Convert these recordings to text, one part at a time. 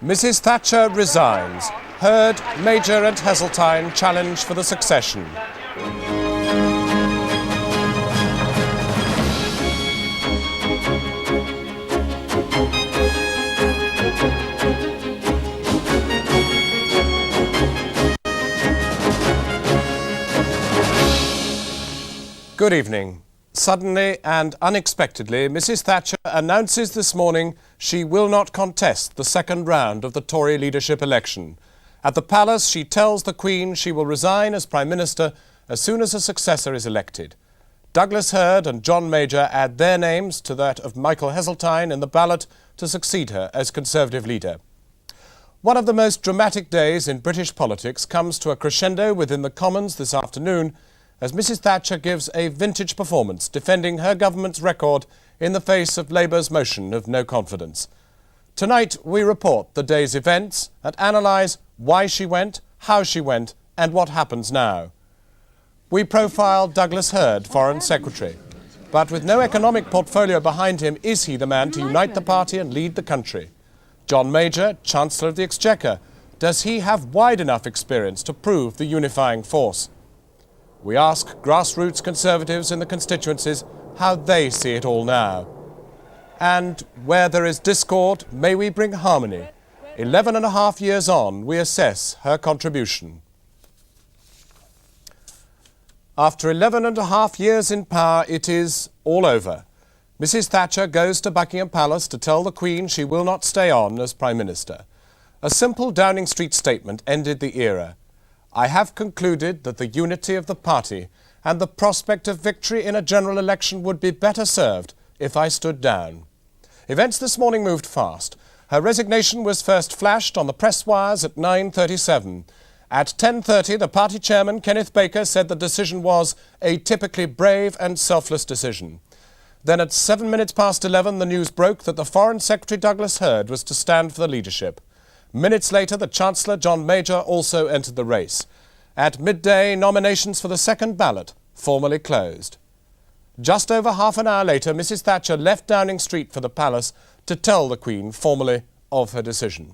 Mrs. Thatcher resigns. Hurd, Major and Heseltine challenge for the succession. Good evening. Suddenly and unexpectedly, Mrs. Thatcher announces this morning she will not contest the second round of the Tory leadership election. At the palace, she tells the Queen she will resign as Prime Minister as soon as a successor is elected. Douglas Hurd and John Major add their names to that of Michael Heseltine in the ballot to succeed her as Conservative leader. One of the most dramatic days in British politics comes to a crescendo within the Commons this afternoon as Mrs. Thatcher gives a vintage performance defending her government's record in the face of Labour's motion of no confidence. Tonight we report the day's events and analyse why she went, how she went and what happens now. We profile Douglas Hurd, Foreign Secretary. But with no economic portfolio behind him, is he the man to unite the party and lead the country? John Major, Chancellor of the Exchequer, does he have wide enough experience to prove the unifying force? We ask grassroots Conservatives in the constituencies how they see it all now. And where there is discord, may we bring harmony. 11.5 years on, we assess her contribution. After 11.5 years in power, it is all over. Mrs. Thatcher goes to Buckingham Palace to tell the Queen she will not stay on as Prime Minister. A simple Downing Street statement ended the era. I have concluded that the unity of the party and the prospect of victory in a general election would be better served if I stood down. Events this morning moved fast. Her resignation was first flashed on the press wires at 9:37. At 10:30, the party chairman, Kenneth Baker, said the decision was a typically brave and selfless decision. Then at 7 minutes past 11, the news broke that the Foreign Secretary Douglas Hurd was to stand for the leadership. Minutes later, the Chancellor, John Major, also entered the race. At midday, nominations for the second ballot formally closed. Just over half an hour later, Mrs. Thatcher left Downing Street for the palace to tell the Queen formally of her decision.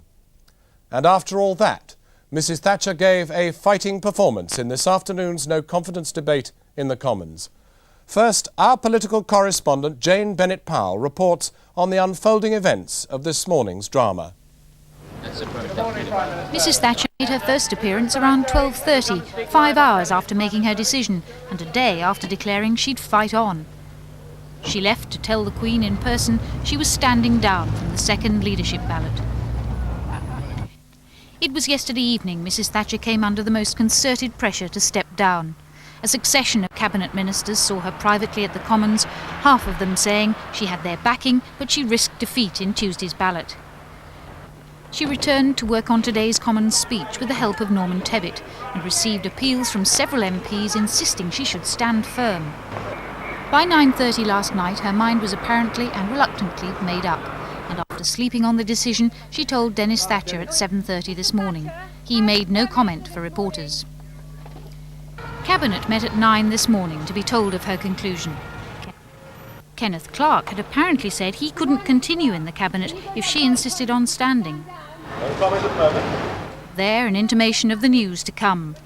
And after all that, Mrs. Thatcher gave a fighting performance in this afternoon's no confidence debate in the Commons. First, our political correspondent, Jane Bennett-Powell, reports on the unfolding events of this morning's drama. Mrs. Thatcher made her first appearance around 12:30, 5 hours after making her decision, and a day after declaring she'd fight on. She left to tell the Queen in person she was standing down from the second leadership ballot. It was yesterday evening Mrs. Thatcher came under the most concerted pressure to step down. A succession of cabinet ministers saw her privately at the Commons, half of them saying she had their backing, but she risked defeat in Tuesday's ballot. She returned to work on today's Commons speech with the help of Norman Tebbit and received appeals from several MPs insisting she should stand firm. By 9:30 last night, her mind was apparently and reluctantly made up, and after sleeping on the decision, she told Dennis Thatcher at 7:30 this morning. He made no comment for reporters. Cabinet met at 9 this morning to be told of her conclusion. Kenneth Clarke had apparently said he couldn't continue in the Cabinet if she insisted on standing. There, an intimation of the news to come.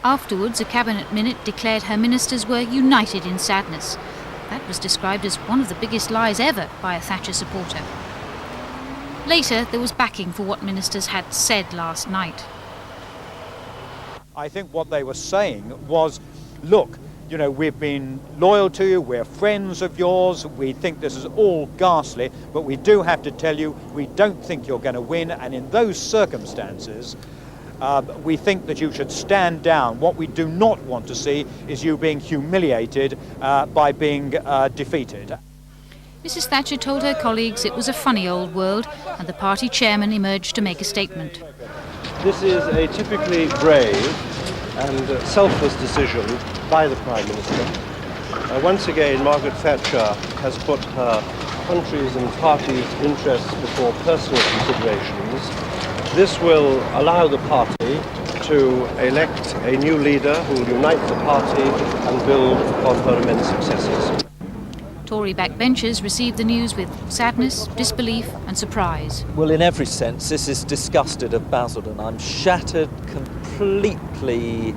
Afterwards, a Cabinet minute declared her ministers were united in sadness. That was described as one of the biggest lies ever by a Thatcher supporter. Later, there was backing for what ministers had said last night. I think what they were saying was, look, you know, we've been loyal to you, we're friends of yours, we think this is all ghastly, but we do have to tell you we don't think you're going to win, and in those circumstances, we think that you should stand down. What we do not want to see is you being humiliated by being defeated. Mrs. Thatcher told her colleagues it was a funny old world, and the party chairman emerged to make a statement. This is a typically brave and selfless decision by the Prime Minister. Once again, Margaret Thatcher has put her country's and party's interests before personal considerations. This will allow the party to elect a new leader who will unite the party and build upon her immense successes. Tory backbenchers received the news with sadness, disbelief and surprise. Well, in every sense, this is disgusted of Basildon. I'm shattered, completely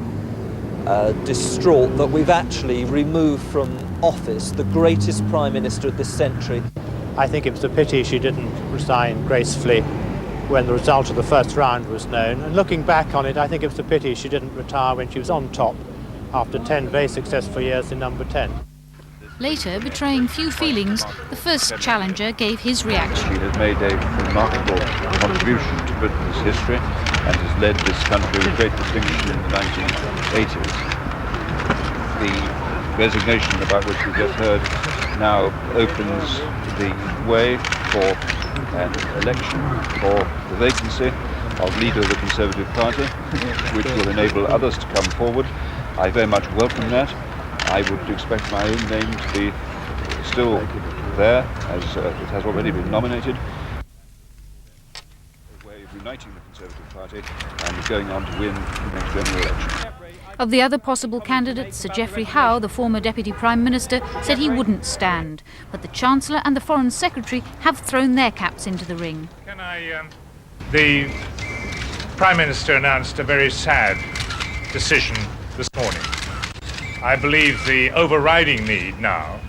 distraught that we've actually removed from office the greatest Prime Minister of this century. I think it was a pity she didn't resign gracefully when the result of the first round was known. And looking back on it, I think it was a pity she didn't retire when she was on top after 10 very successful years in number 10. Later, betraying few feelings, the first challenger gave his reaction. She has made a remarkable contribution to Britain's history and has led this country with great distinction in the 1980s. The resignation about which we've just heard now opens the way for an election for the vacancy of leader of the Conservative Party, which will enable others to come forward. I very much welcome that. I would expect my own name to be still there, as it has already been nominated. A way of uniting the Conservative Party and going on to win the next general election. Of the other possible candidates, Sir Geoffrey Howe, the former Deputy Prime Minister, said he wouldn't stand. But the Chancellor and the Foreign Secretary have thrown their caps into the ring. The Prime Minister announced a very sad decision this morning. I believe the overriding need now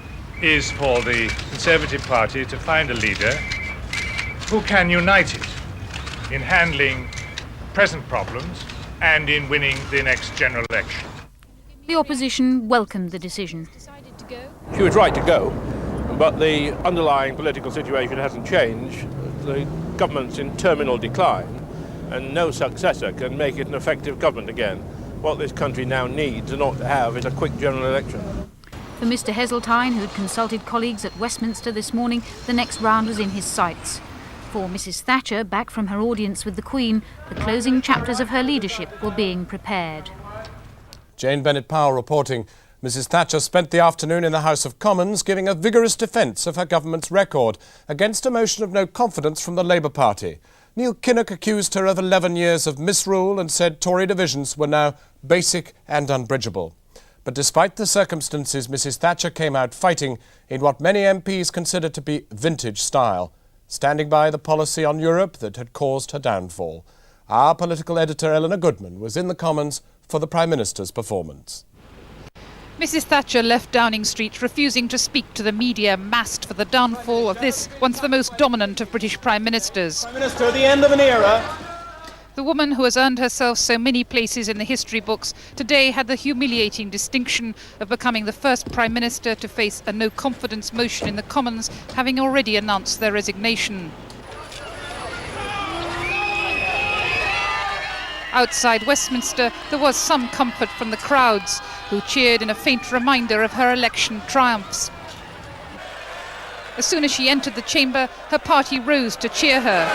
is for the Conservative Party to find a leader who can unite it in handling present problems and in winning the next general election. The opposition welcomed the decision. She was right to go, but the underlying political situation hasn't changed. The government's in terminal decline, and no successor can make it an effective government again. What this country now needs and ought to have is a quick general election. For Mr Heseltine, who'd consulted colleagues at Westminster this morning, the next round was in his sights. For Mrs Thatcher, back from her audience with the Queen, the closing chapters of her leadership were being prepared. Jane Bennett-Powell reporting. Mrs Thatcher spent the afternoon in the House of Commons giving a vigorous defence of her government's record against a motion of no confidence from the Labour Party. Neil Kinnock accused her of 11 years of misrule and said Tory divisions were now basic and unbridgeable. But despite the circumstances, Mrs Thatcher came out fighting in what many MPs consider to be vintage style, standing by the policy on Europe that had caused her downfall. Our political editor, Eleanor Goodman, was in the Commons for the Prime Minister's performance. Mrs Thatcher left Downing Street, refusing to speak to the media massed for the downfall of this, once the most dominant of British Prime Ministers. Prime Minister, the end of an era. The woman who has earned herself so many places in the history books today had the humiliating distinction of becoming the first Prime Minister to face a no-confidence motion in the Commons, having already announced their resignation. Outside Westminster, there was some comfort from the crowds, who cheered in a faint reminder of her election triumphs. As soon as she entered the chamber, her party rose to cheer her.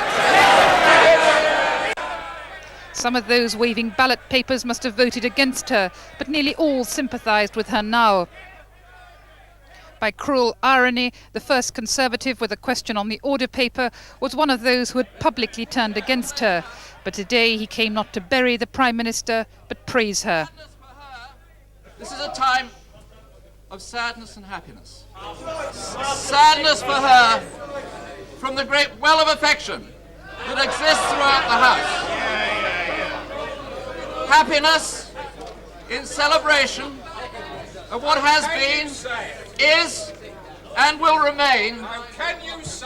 Some of those waving ballot papers must have voted against her, but nearly all sympathised with her now. By cruel irony, the first Conservative with a question on the order paper was one of those who had publicly turned against her. But today he came not to bury the Prime Minister, but praise her. This is a time of sadness and happiness. Sadness for her from the great well of affection that exists throughout the House. Happiness in celebration of what has been, is, and will remain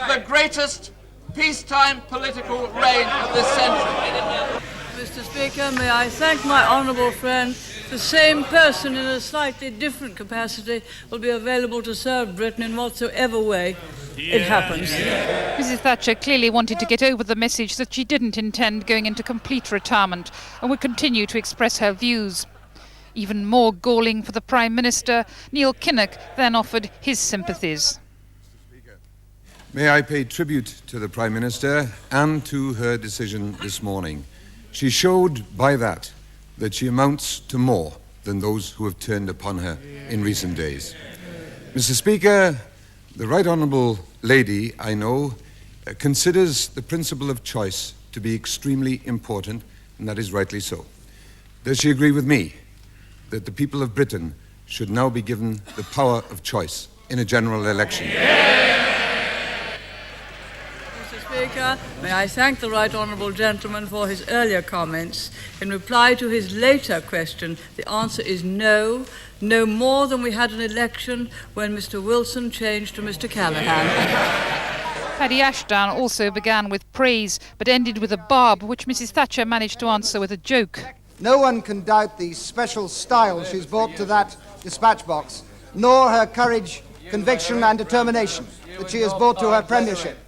the greatest peacetime political reign of this century. Mr. Speaker, may I thank my honourable friend. The same person in a slightly different capacity will be available to serve Britain in whatsoever way it happens. Mrs Thatcher clearly wanted to get over the message that she didn't intend going into complete retirement and would continue to express her views. Even more galling for the Prime Minister, Neil Kinnock then offered his sympathies. May I pay tribute to the Prime Minister and to her decision this morning. She showed by that she amounts to more than those who have turned upon her in recent days. Mr. Speaker, the Right Honourable Lady, I know, considers the principle of choice to be extremely important, and that is rightly so. Does she agree with me that the people of Britain should now be given the power of choice in a general election. Mr. Speaker, may I thank the right honourable gentleman for his earlier comments. In reply to his later question, the answer is no, no more than we had an election when Mr. Wilson changed to Mr. Callaghan. Paddy Ashdown also began with praise, but ended with a barb, which Mrs. Thatcher managed to answer with a joke. No one can doubt the special style she's brought to that dispatch box, nor her courage, conviction and determination that she has brought to her premiership.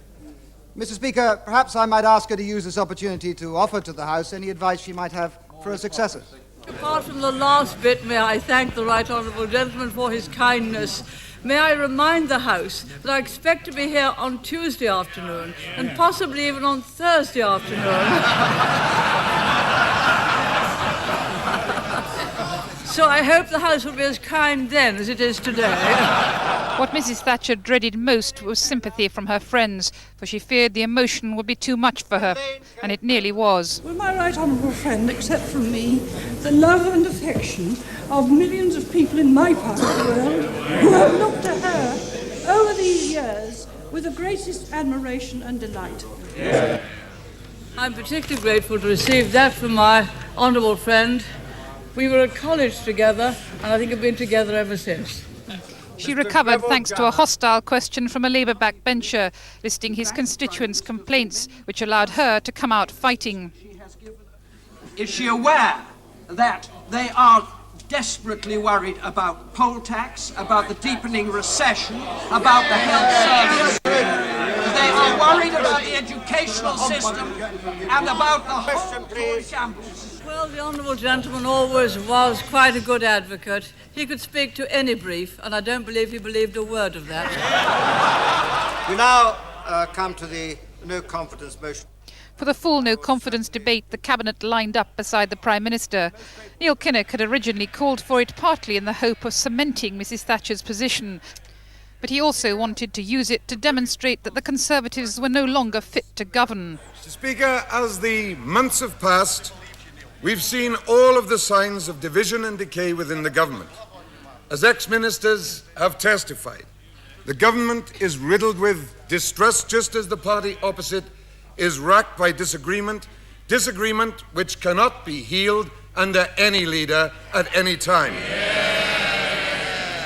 Mr. Speaker, perhaps I might ask her to use this opportunity to offer to the House any advice she might have for a successor. Apart from the last bit, may I thank the right honourable gentleman for his kindness. May I remind the House that I expect to be here on Tuesday afternoon and possibly even on Thursday afternoon. So I hope the House will be as kind then as it is today. What Mrs. Thatcher dreaded most was sympathy from her friends, for she feared the emotion would be too much for her, and it nearly was. Will my right honourable friend accept from me the love and affection of millions of people in my part of the world who have looked to her over these years with the greatest admiration and delight? Yeah. I'm particularly grateful to receive that from my honourable friend. We were at college together, and I think have been together ever since. She recovered thanks to a hostile question from a Labour backbencher, listing his constituents' complaints, which allowed her to come out fighting. Is she aware that they are desperately worried about poll tax, about the deepening recession, about the health service? They are worried about the educational system and about the whole Tory shambles. Well, the honourable gentleman always was quite a good advocate. He could speak to any brief, and I don't believe he believed a word of that. We now come to the no confidence motion. For the full no confidence debate, the Cabinet lined up beside the Prime Minister. Neil Kinnock had originally called for it partly in the hope of cementing Mrs. Thatcher's position. But he also wanted to use it to demonstrate that the Conservatives were no longer fit to govern. Mr. Speaker, as the months have passed, we've seen all of the signs of division and decay within the government. As ex-ministers have testified, the government is riddled with distrust, just as the party opposite is racked by disagreement which cannot be healed under any leader at any time.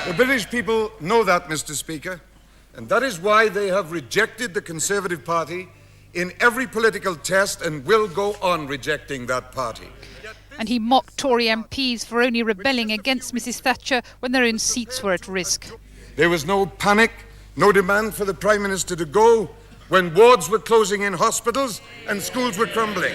The British people know that, Mr. Speaker, and that is why they have rejected the Conservative Party in every political test and will go on rejecting that party. And he mocked Tory MPs for only rebelling against Mrs. Thatcher when their own seats were at risk. There was no panic, no demand for the Prime Minister to go when wards were closing in hospitals and schools were crumbling.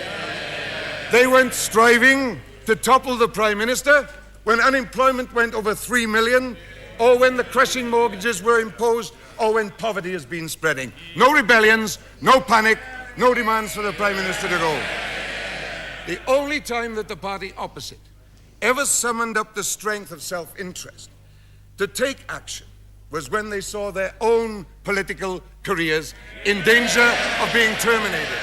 They weren't striving to topple the Prime Minister when unemployment went over 3 million, or when the crushing mortgages were imposed, or when poverty has been spreading. No rebellions, no panic, no demands for the Prime Minister to go. The only time that the party opposite ever summoned up the strength of self-interest to take action was when they saw their own political careers in danger of being terminated.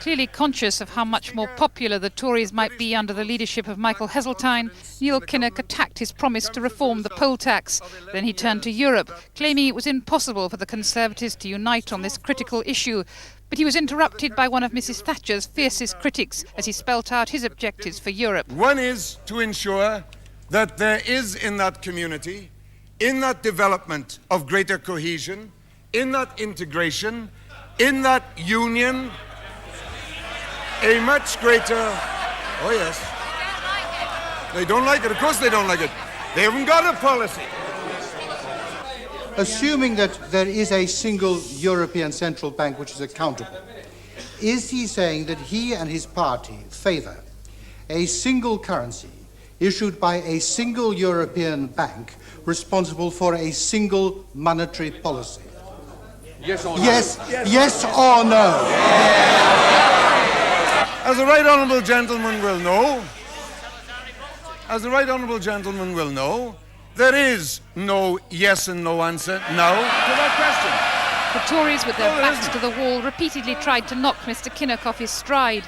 Clearly conscious of how much more popular the Tories might be under the leadership of Michael Heseltine, Neil Kinnock attacked his promise to reform the poll tax. Then he turned to Europe, claiming it was impossible for the Conservatives to unite on this critical issue. But he was interrupted by one of Mrs. Thatcher's fiercest critics as he spelt out his objectives for Europe. One is to ensure that there is in that community, in that development of greater cohesion, in that integration, in that union, a much greater... Oh, yes. They don't like it. Of course they don't like it. They haven't got a policy. Assuming that there is a single European central bank which is accountable, is he saying that he and his party favour a single currency issued by a single European bank responsible for a single monetary policy? Yes or no? Yes or no? As the right honourable gentleman will know, there is no yes and no answer now to that question. The Tories, with their backs to the wall, repeatedly tried to knock Mr. Kinnock off his stride.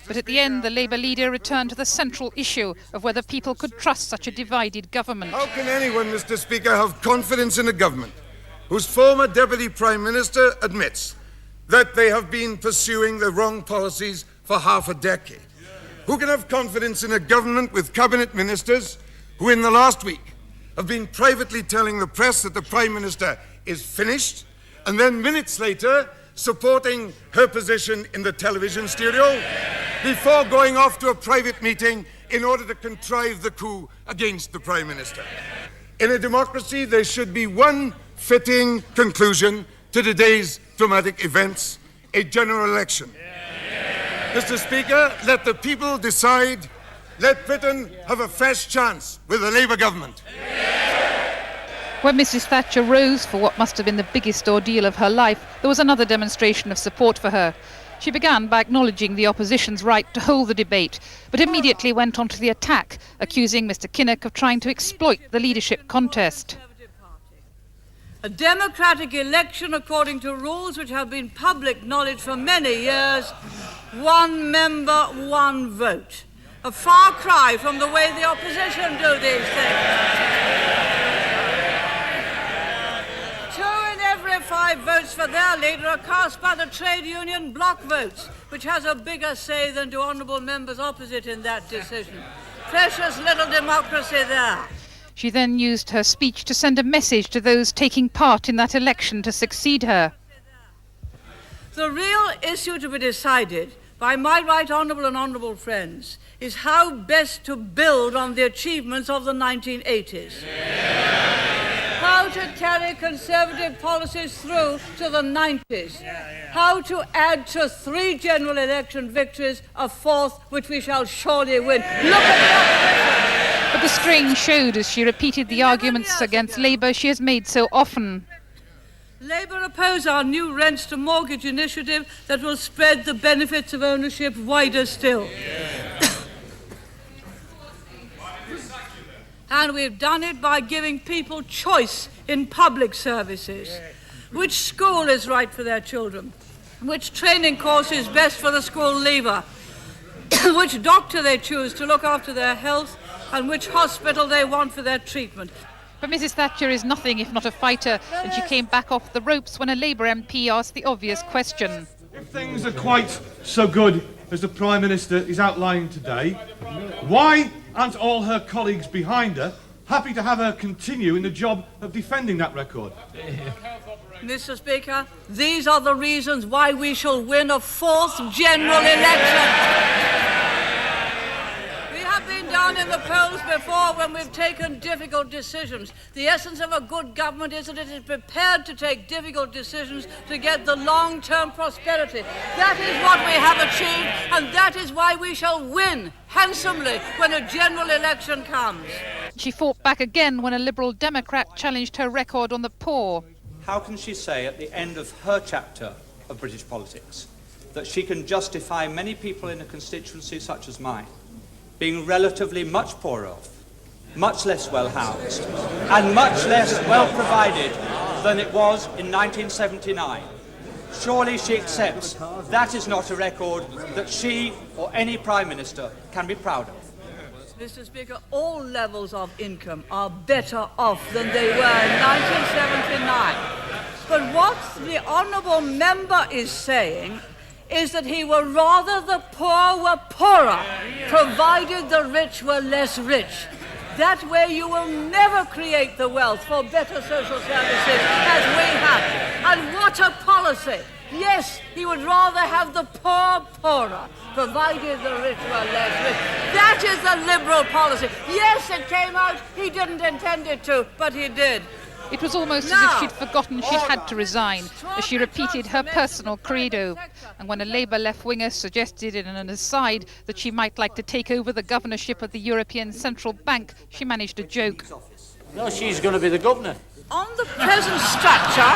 But at the end, the Labour leader returned to the central issue of whether people could trust such a divided government. How can anyone, Mr. Speaker, have confidence in a government whose former Deputy Prime Minister admits that they have been pursuing the wrong policies for half a decade? Who can have confidence in a government with cabinet ministers who in the last week have been privately telling the press that the Prime Minister is finished, and then minutes later supporting her position in the television studio before going off to a private meeting in order to contrive the coup against the Prime Minister? In a democracy, there should be one fitting conclusion to today's dramatic events: a general election. Mr. Speaker, let the people decide. Let Britain have a fresh chance with a Labour government. When Mrs. Thatcher rose for what must have been the biggest ordeal of her life, there was another demonstration of support for her. She began by acknowledging the opposition's right to hold the debate, but immediately went on to the attack, accusing Mr. Kinnock of trying to exploit the leadership contest. A democratic election according to rules which have been public knowledge for many years, one member, one vote. A far cry from the way the opposition do these things. 2 in every 5 votes for their leader are cast by the trade union bloc votes, which has a bigger say than do honourable members opposite in that decision. Precious little democracy there. She then used her speech to send a message to those taking part in that election to succeed her. The real issue to be decided by my right honourable and honourable friends is how best to build on the achievements of the 1980s. How to carry Conservative policies through to the 90s. How to add to 3 general election victories a 4th, which we shall surely win. Look at the opposition! But the strain showed as she repeated the arguments against Labour she has made so often. Labour oppose our new rents to mortgage initiative that will spread the benefits of ownership wider still. And we've done it by giving people choice in public services. Which school is right for their children? Which training course is best for the school leaver? Which doctor they choose to look after their health, and which hospital they want for their treatment. But Mrs. Thatcher is nothing if not a fighter, and she came back off the ropes when a Labour MP asked the obvious question. If things are quite so good as the Prime Minister is outlining today, why aren't all her colleagues behind her happy to have her continue in the job of defending that record? Mr. Speaker, these are the reasons why we shall win a 4th general election. We have been down in the polls before when we've taken difficult decisions. The essence of a good government is that it is prepared to take difficult decisions to get the long-term prosperity. That is what we have achieved, and that is why we shall win handsomely when a general election comes. She fought back again when a Liberal Democrat challenged her record on the poor. How can she say at the end of her chapter of British politics that she can justify many people in a constituency such as mine being relatively much poorer off, much less well housed, and much less well provided than it was in 1979? Surely she accepts that is not a record that she or any Prime Minister can be proud of. Mr. Speaker, all levels of income are better off than they were in 1979. But what the honourable member is saying is that he would rather the poor were poorer, provided the rich were less rich. That way you will never create the wealth for better social services as we have. And what a policy! Yes, he would rather have the poor poorer, provided the rich were less rich. That is the Liberal policy. Yes, it came out, he didn't intend it to, but he did. It was almost as if she'd forgotten she'd had to resign, as she repeated her personal credo. And when a Labour left-winger suggested in an aside that she might like to take over the governorship of the European Central Bank, she managed a joke. No, she's going to be the governor. On the present structure...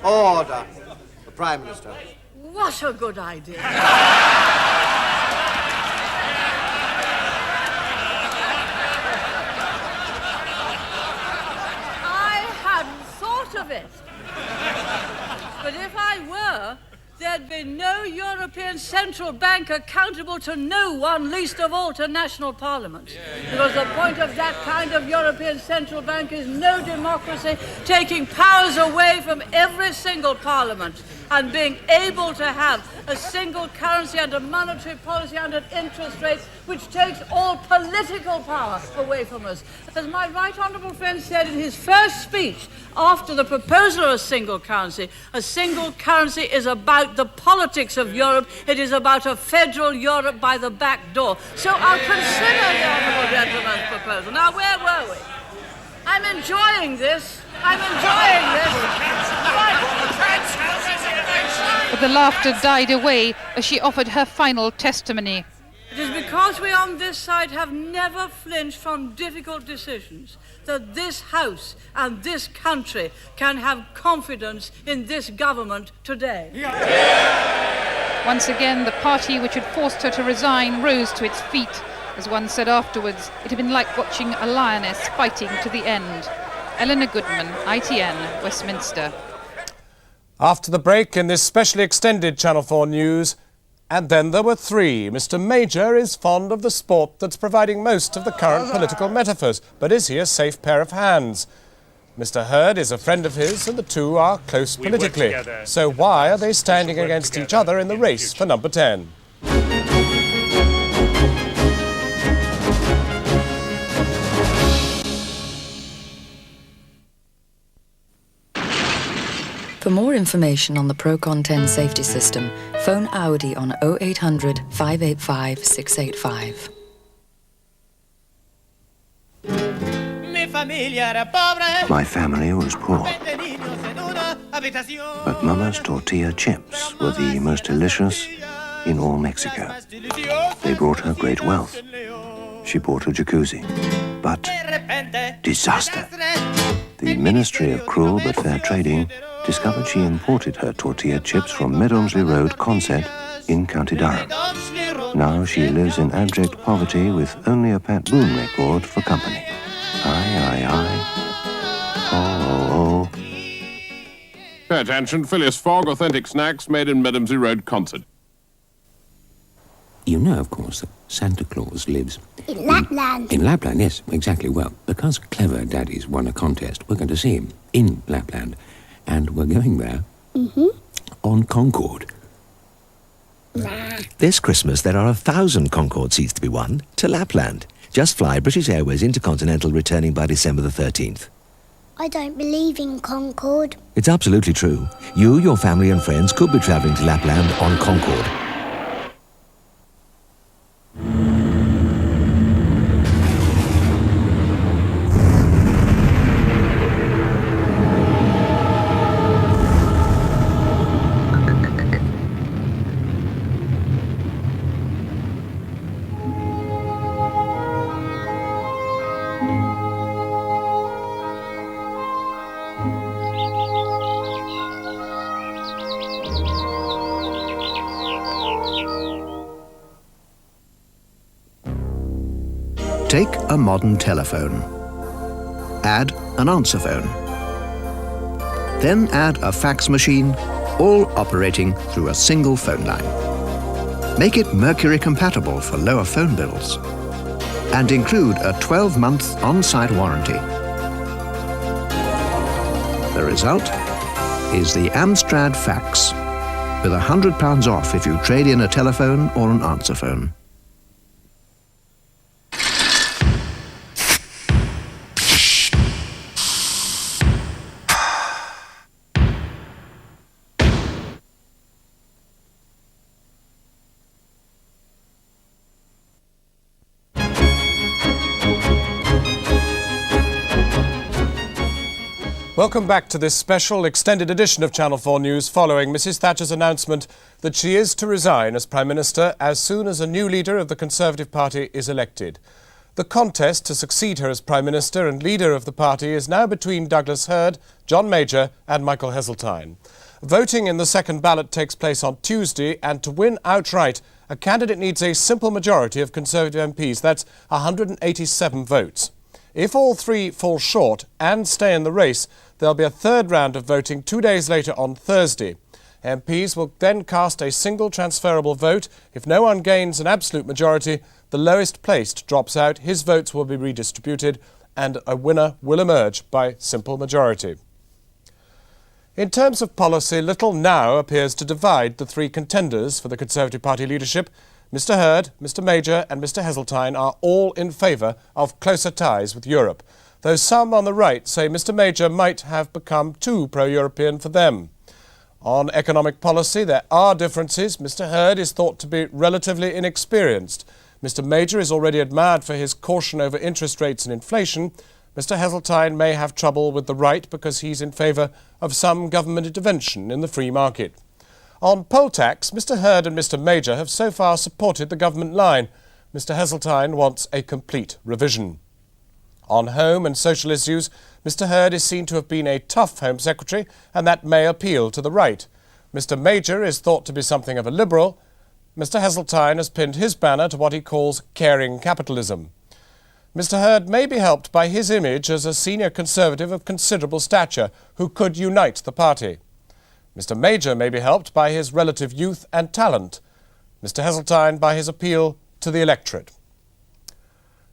Order. The Prime Minister. What a good idea. I hadn't thought of it. But if I were, there'd be no European Central Bank accountable to no one, least of all to national parliaments. Because the point of that kind of European Central Bank is no democracy, taking powers away from every single parliament and being able to have a single currency and a monetary policy and an interest rate which takes all political power away from us. As my right honourable friend said in his first speech after the proposal of a single currency is about the politics of Europe. It is about a federal Europe by the back door. So I'll consider the honourable gentleman's proposal. Now, where were we? I'm enjoying this. But the laughter died away as she offered her final testimony. It is because we on this side have never flinched from difficult decisions that this House and this country can have confidence in this government today. Once again, the party which had forced her to resign rose to its feet. As one said afterwards, it had been like watching a lioness fighting to the end. Eleanor Goodman, ITN, Westminster. After the break in this specially extended Channel 4 news, and then there were three. Mr. Major is fond of the sport that's providing most of the current political metaphors, but is he a safe pair of hands? Mr. Hurd is a friend of his, and the two are close politically. So why are they standing against each other in the race for number 10? For more information on the Procon 10 safety system, phone Audi on 0800 585 685. My family was poor, but Mama's tortilla chips were the most delicious in all Mexico. They brought her great wealth. She bought a jacuzzi, but disaster. The Ministry of Cruel but Fair Trading discovered she imported her tortilla chips from Medomsley Road, Consett, in County Durham. Now she lives in abject poverty with only a Pat Boone record for company. Aye, aye, aye. Oh, oh, oh. Pay attention, Phileas Fogg, authentic snacks made in Medomsley Road, Consett. You know, of course, that Santa Claus lives in Lapland. In Lapland, yes, exactly. Well, because Clever Daddy's won a contest, we're going to see him in Lapland. And we're going there on Concorde. This Christmas, there are 1,000 Concorde seats to be won to Lapland. Just fly British Airways Intercontinental, returning by December the 13th. I don't believe in Concorde. It's absolutely true. You, your family and friends could be travelling to Lapland on Concorde. Take a modern telephone. Add an answer phone. Then add a fax machine, all operating through a single phone line. Make it Mercury compatible for lower phone bills. And include a 12-month on-site warranty. The result is the Amstrad fax, with £100 off if you trade in a telephone or an answer phone. Welcome back to this special extended edition of Channel 4 News following Mrs. Thatcher's announcement that she is to resign as Prime Minister as soon as a new leader of the Conservative Party is elected. The contest to succeed her as Prime Minister and leader of the party is now between Douglas Hurd, John Major and Michael Heseltine. Voting in the second ballot takes place on Tuesday, and to win outright, a candidate needs a simple majority of Conservative MPs. That's 187 votes. If all three fall short and stay in the race, there'll be a third round of voting 2 days later on Thursday. MPs will then cast a single transferable vote. If no one gains an absolute majority, the lowest placed drops out, his votes will be redistributed, and a winner will emerge by simple majority. In terms of policy, little now appears to divide the three contenders for the Conservative Party leadership. Mr Hurd, Mr Major and Mr Heseltine are all in favour of closer ties with Europe, though some on the right say Mr Major might have become too pro-European for them. On economic policy, there are differences. Mr Hurd is thought to be relatively inexperienced. Mr Major is already admired for his caution over interest rates and inflation. Mr Heseltine may have trouble with the right because he's in favour of some government intervention in the free market. On poll tax, Mr Hurd and Mr Major have so far supported the government line. Mr Heseltine wants a complete revision. On home and social issues, Mr Hurd is seen to have been a tough Home Secretary, and that may appeal to the right. Mr Major is thought to be something of a liberal. Mr Heseltine has pinned his banner to what he calls caring capitalism. Mr Hurd may be helped by his image as a senior Conservative of considerable stature who could unite the party. Mr Major may be helped by his relative youth and talent. Mr Heseltine by his appeal to the electorate.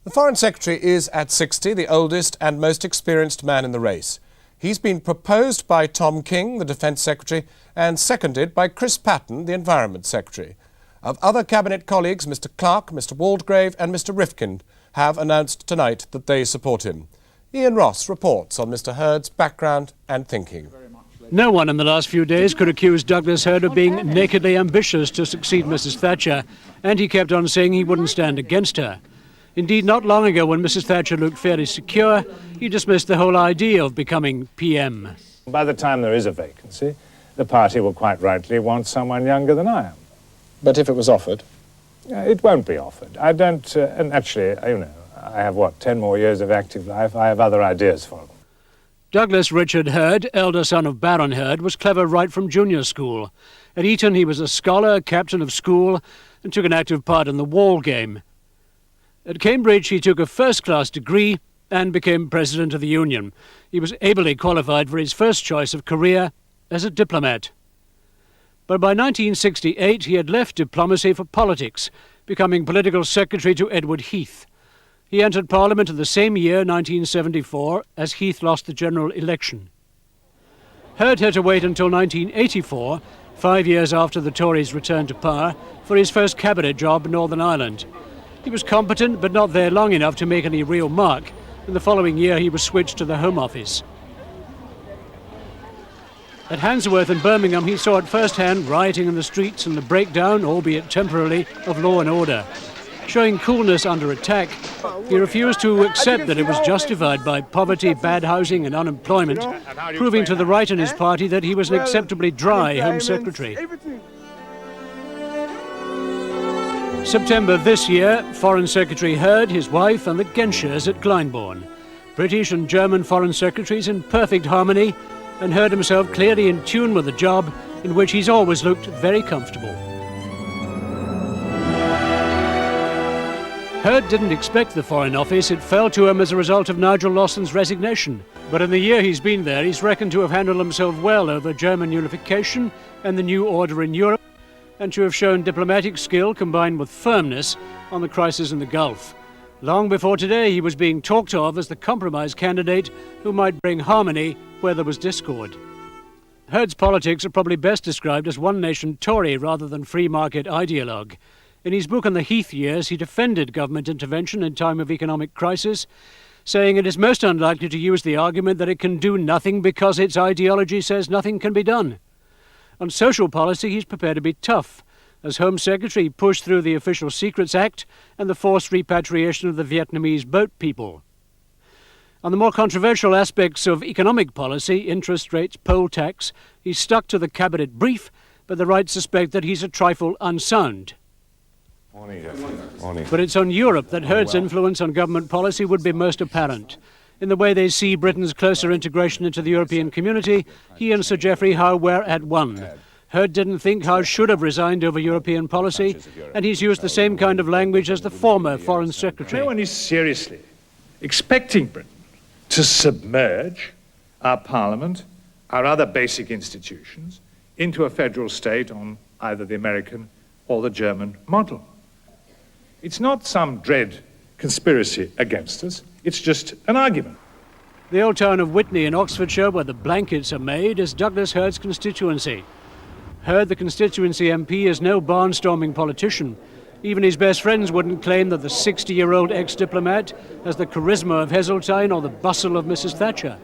The Foreign Secretary is, at 60, the oldest and most experienced man in the race. He's been proposed by Tom King, the Defence Secretary, and seconded by Chris Patten, the Environment Secretary. Of other Cabinet colleagues, Mr Clark, Mr Waldegrave and Mr Rifkind have announced tonight that they support him. Ian Ross reports on Mr Hurd's background and thinking. No one in the last few days could accuse Douglas Hurd of being nakedly ambitious to succeed Mrs Thatcher, and he kept on saying he wouldn't stand against her. Indeed, not long ago, when Mrs Thatcher looked fairly secure, he dismissed the whole idea of becoming PM. By the time there is a vacancy, the party will quite rightly want someone younger than I am. But if it was offered? It won't be offered. I don't, and actually, you know, I have, 10 more years of active life. I have other ideas for them. Douglas Richard Hurd, elder son of Baron Hurd, was clever right from junior school. At Eton, he was a scholar, captain of school, and took an active part in the wall game. At Cambridge, he took a first-class degree and became President of the Union. He was ably qualified for his first choice of career as a diplomat. But by 1968, he had left diplomacy for politics, becoming political secretary to Edward Heath. He entered Parliament in the same year, 1974, as Heath lost the general election. Hurd had to wait until 1984, 5 years after the Tories returned to power, for his first cabinet job in Northern Ireland. He was competent, but not there long enough to make any real mark, and the following year he was switched to the Home Office. At Handsworth in Birmingham, he saw at first hand rioting in the streets and the breakdown, albeit temporarily, of law and order. Showing coolness under attack, he refused to accept that it was justified by poverty, bad housing and unemployment, proving to the right in his party that he was an acceptably dry Home Secretary. September this year, Foreign Secretary Hurd, his wife and the Genshers at Glyndebourne. British and German Foreign Secretaries in perfect harmony, and Hurd himself clearly in tune with the job in which he's always looked very comfortable. Hurd didn't expect the Foreign Office. It fell to him as a result of Nigel Lawson's resignation. But in the year he's been there, he's reckoned to have handled himself well over German unification and the new order in Europe, and to have shown diplomatic skill combined with firmness on the crisis in the Gulf. Long before today, he was being talked of as the compromise candidate who might bring harmony where there was discord. Hurd's politics are probably best described as one-nation Tory rather than free-market ideologue. In his book on the Heath years, he defended government intervention in time of economic crisis, saying it is most unlikely to use the argument that it can do nothing because its ideology says nothing can be done. On social policy, he's prepared to be tough. As Home Secretary, he pushed through the Official Secrets Act and the forced repatriation of the Vietnamese boat people. On the more controversial aspects of economic policy, interest rates, poll tax, he's stuck to the cabinet brief, but the right suspect that he's a trifle unsound. Morning, Jeff. Morning. But it's on Europe that Hurd's influence on government policy would be most apparent. In the way they see Britain's closer integration into the European community, he and Sir Geoffrey Howe were at one. Hurd didn't think Howe should have resigned over European policy, and he's used the same kind of language as the former Foreign Secretary. No one is seriously expecting Britain to submerge our Parliament, our other basic institutions, into a federal state on either the American or the German model. It's not some dread conspiracy against us, it's just an argument. The old town of Witney in Oxfordshire, where the blankets are made, is Douglas Hurd's constituency. Hurd, the constituency MP, is no barnstorming politician. Even his best friends wouldn't claim that the 60-year-old ex-diplomat has the charisma of Heseltine or the bustle of Mrs. Thatcher.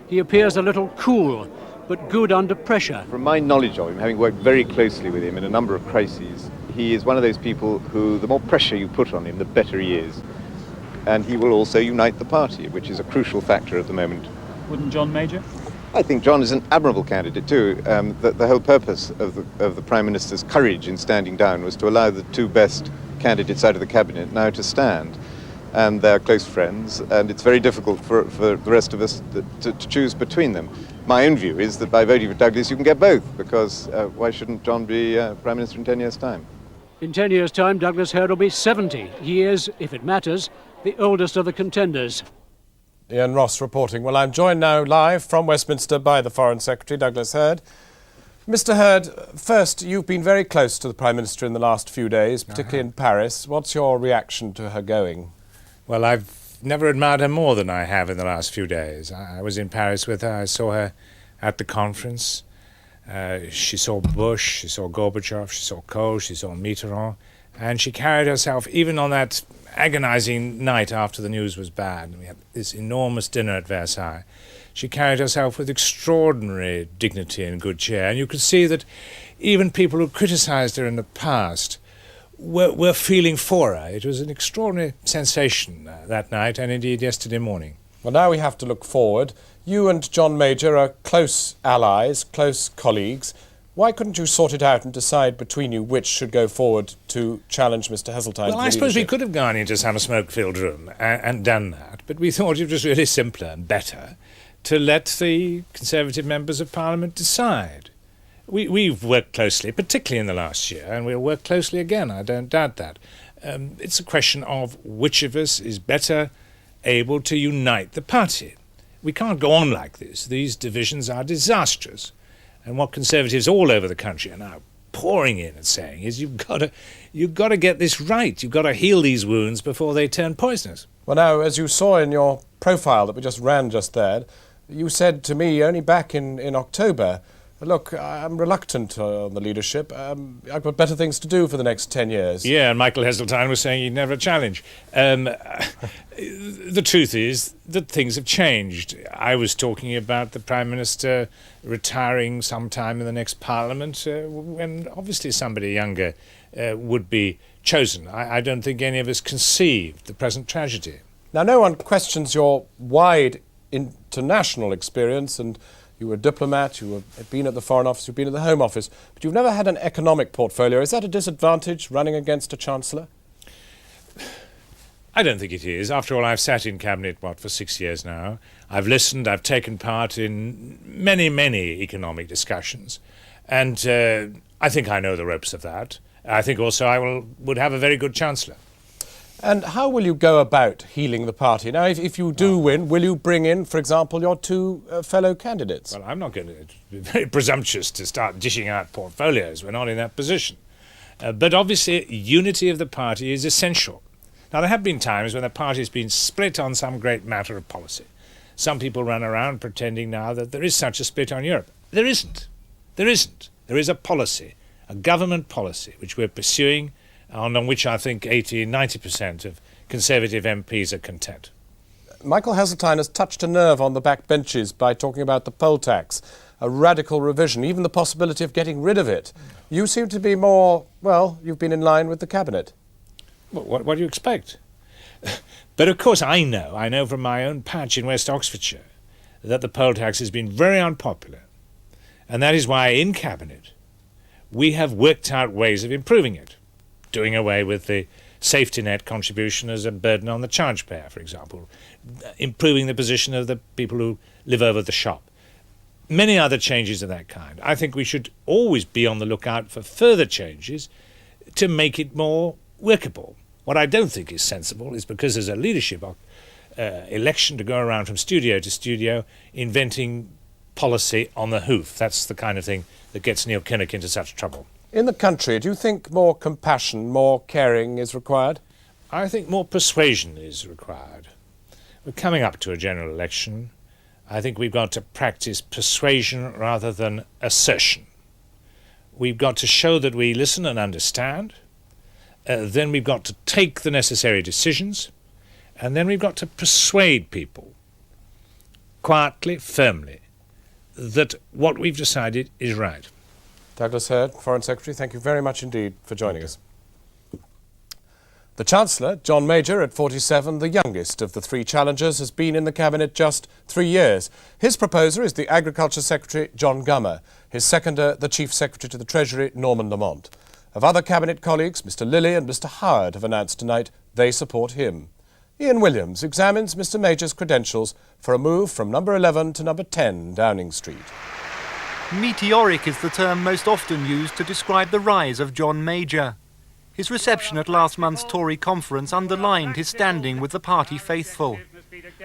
He appears a little cool, but good under pressure. From my knowledge of him, having worked very closely with him in a number of crises, he is one of those people who, the more pressure you put on him, the better he is. And he will also unite the party, which is a crucial factor at the moment. Wouldn't John Major? I think John is an admirable candidate too. The whole purpose of the Prime Minister's courage in standing down was to allow the two best candidates out of the Cabinet now to stand. And they're close friends, and it's very difficult for the rest of us to choose between them. My own view is that by voting for Douglas you can get both, because why shouldn't John be Prime Minister in 10 years' time? In 10 years' time, Douglas Hurd will be 70. He is, if it matters, the oldest of the contenders. Ian Ross reporting. Well, I'm joined now live from Westminster by the Foreign Secretary, Douglas Hurd. Mr. Hurd, first, you've been very close to the Prime Minister in the last few days, particularly in Paris. What's your reaction to her going? Well, I've never admired her more than I have in the last few days. I was in Paris with her. I saw her at the conference. She saw Bush, she saw Gorbachev, she saw Kohl, she saw Mitterrand, and she carried herself, even on that agonizing night after the news was bad, and we had this enormous dinner at Versailles, she carried herself with extraordinary dignity and good cheer, and you could see that even people who criticized her in the past were feeling for her. It was an extraordinary sensation that night, and indeed yesterday morning. Well, now we have to look forward. You and John Major are close allies, close colleagues. Why couldn't you sort it out and decide between you which should go forward to challenge Mr. Heseltine? Well, I suppose we could have gone into some smoke-filled room and done that, but we thought it was really simpler and better to let the Conservative members of Parliament decide. We've worked closely, particularly in the last year, and we'll work closely again, I don't doubt that. It's a question of which of us is better able to unite the party. We can't go on like this. These divisions are disastrous. And what Conservatives all over the country are now pouring in and saying is you've got to get this right. You've got to heal these wounds before they turn poisonous. Well, now, as you saw in your profile that we just ran just there, you said to me only back in October, look, I'm reluctant on the leadership. I've got better things to do for the next 10 years. Yeah, and Michael Heseltine was saying he'd never challenge. The truth is that things have changed. I was talking about the Prime Minister retiring sometime in the next Parliament, when obviously somebody younger would be chosen. I don't think any of us conceived the present tragedy. Now, no one questions your wide international experience, and you were a diplomat, you had been at the Foreign Office, you've been at the Home Office, but you've never had an economic portfolio. Is that a disadvantage, running against a Chancellor? I don't think it is. After all, I've sat in Cabinet, for 6 years now. I've listened, I've taken part in many, many economic discussions, and I think I know the ropes of that. I think also I would have a very good Chancellor. And how will you go about healing the party? Now, if you do win, will you bring in, for example, your two fellow candidates? Well, I'm not going to be very presumptuous to start dishing out portfolios. We're not in that position. But obviously, unity of the party is essential. Now, there have been times when the party's been split on some great matter of policy. Some people run around pretending now that there is such a split on Europe. There isn't. There isn't. There is a policy, a government policy, which we're pursuing, on which I think 80-90% of Conservative MPs are content. Michael Heseltine has touched a nerve on the back benches by talking about the poll tax, a radical revision, even the possibility of getting rid of it. You seem to be more, well, you've been in line with the Cabinet. Well, what do you expect? But of course I know from my own patch in West Oxfordshire that the poll tax has been very unpopular. And that is why in Cabinet we have worked out ways of improving it. doing away with the safety net contribution as a burden on the charge payer, for example, improving the position of the people who live over the shop. Many other changes of that kind. I think we should always be on the lookout for further changes to make it more workable. What I don't think is sensible is, because there's a leadership election, to go around from studio to studio inventing policy on the hoof. That's the kind of thing that gets Neil Kinnock into such trouble. In the country, do you think more compassion, more caring is required? I think more persuasion is required. We're coming up to a general election. I think we've got to practice persuasion rather than assertion. We've got to show that we listen and understand. Then we've got to take the necessary decisions. And then we've got to persuade people, quietly, firmly, that what we've decided is right. Douglas Hurd, Foreign Secretary, thank you very much indeed for joining us. The Chancellor, John Major, at 47, the youngest of the three challengers, has been in the Cabinet just 3 years. His proposer is the Agriculture Secretary, John Gummer. His seconder, the Chief Secretary to the Treasury, Norman Lamont. Of other Cabinet colleagues, Mr Lilly and Mr Howard have announced tonight they support him. Ian Williams examines Mr Major's credentials for a move from number 11 to number 10 Downing Street. Meteoric is the term most often used to describe the rise of John Major. His reception at last month's Tory conference underlined his standing with the party faithful.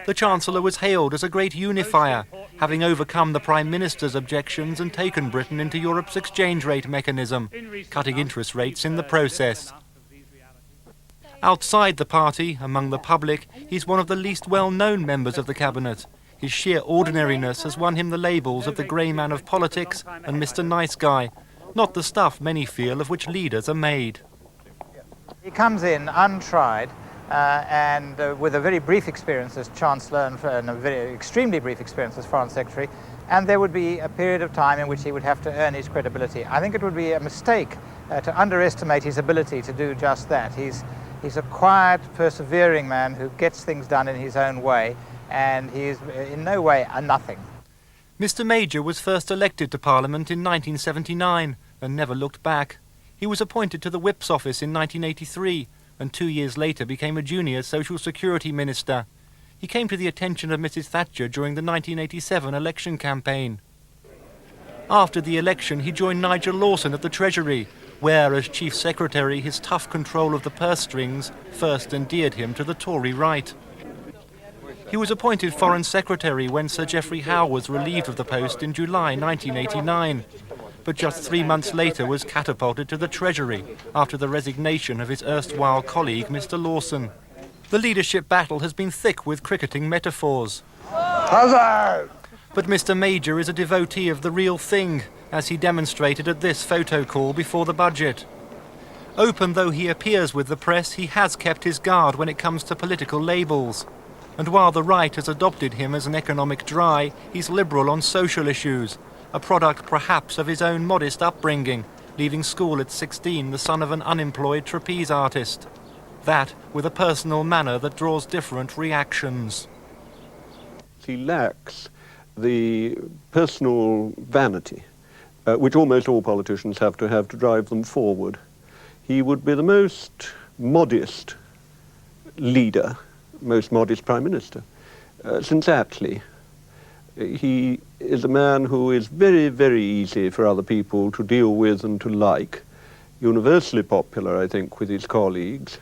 The Chancellor was hailed as a great unifier, having overcome the Prime Minister's objections and taken Britain into Europe's exchange rate mechanism, cutting interest rates in the process. Outside the party, among the public, he's one of the least well-known members of the Cabinet. His sheer ordinariness has won him the labels of the grey man of politics and Mr Nice Guy, not the stuff many feel of which leaders are made. He comes in untried and with a very brief experience as Chancellor and a very extremely brief experience as Foreign Secretary, and there would be a period of time in which he would have to earn his credibility. I think it would be a mistake to underestimate his ability to do just that. He's a quiet, persevering man who gets things done in his own way, and he is in no way a nothing. Mr Major was first elected to Parliament in 1979 and never looked back. He was appointed to the Whip's office in 1983 and 2 years later became a junior Social Security Minister. He came to the attention of Mrs Thatcher during the 1987 election campaign. After the election, he joined Nigel Lawson at the Treasury, where, as Chief Secretary, his tough control of the purse strings first endeared him to the Tory right. He was appointed Foreign Secretary when Sir Geoffrey Howe was relieved of the post in July 1989, but just 3 months later was catapulted to the Treasury after the resignation of his erstwhile colleague, Mr Lawson. The leadership battle has been thick with cricketing metaphors. But Mr Major is a devotee of the real thing, as he demonstrated at this photo call before the budget. Open though he appears with the press, he has kept his guard when it comes to political labels. And while the right has adopted him as an economic dry, he's liberal on social issues, a product perhaps of his own modest upbringing, leaving school at 16 the son of an unemployed trapeze artist. That with a personal manner that draws different reactions. He lacks the personal vanity, which almost all politicians have to drive them forward. He would be the most modest leader, most modest Prime Minister, since Attlee. He is a man who is very, very easy for other people to deal with and to like, universally popular, I think, with his colleagues,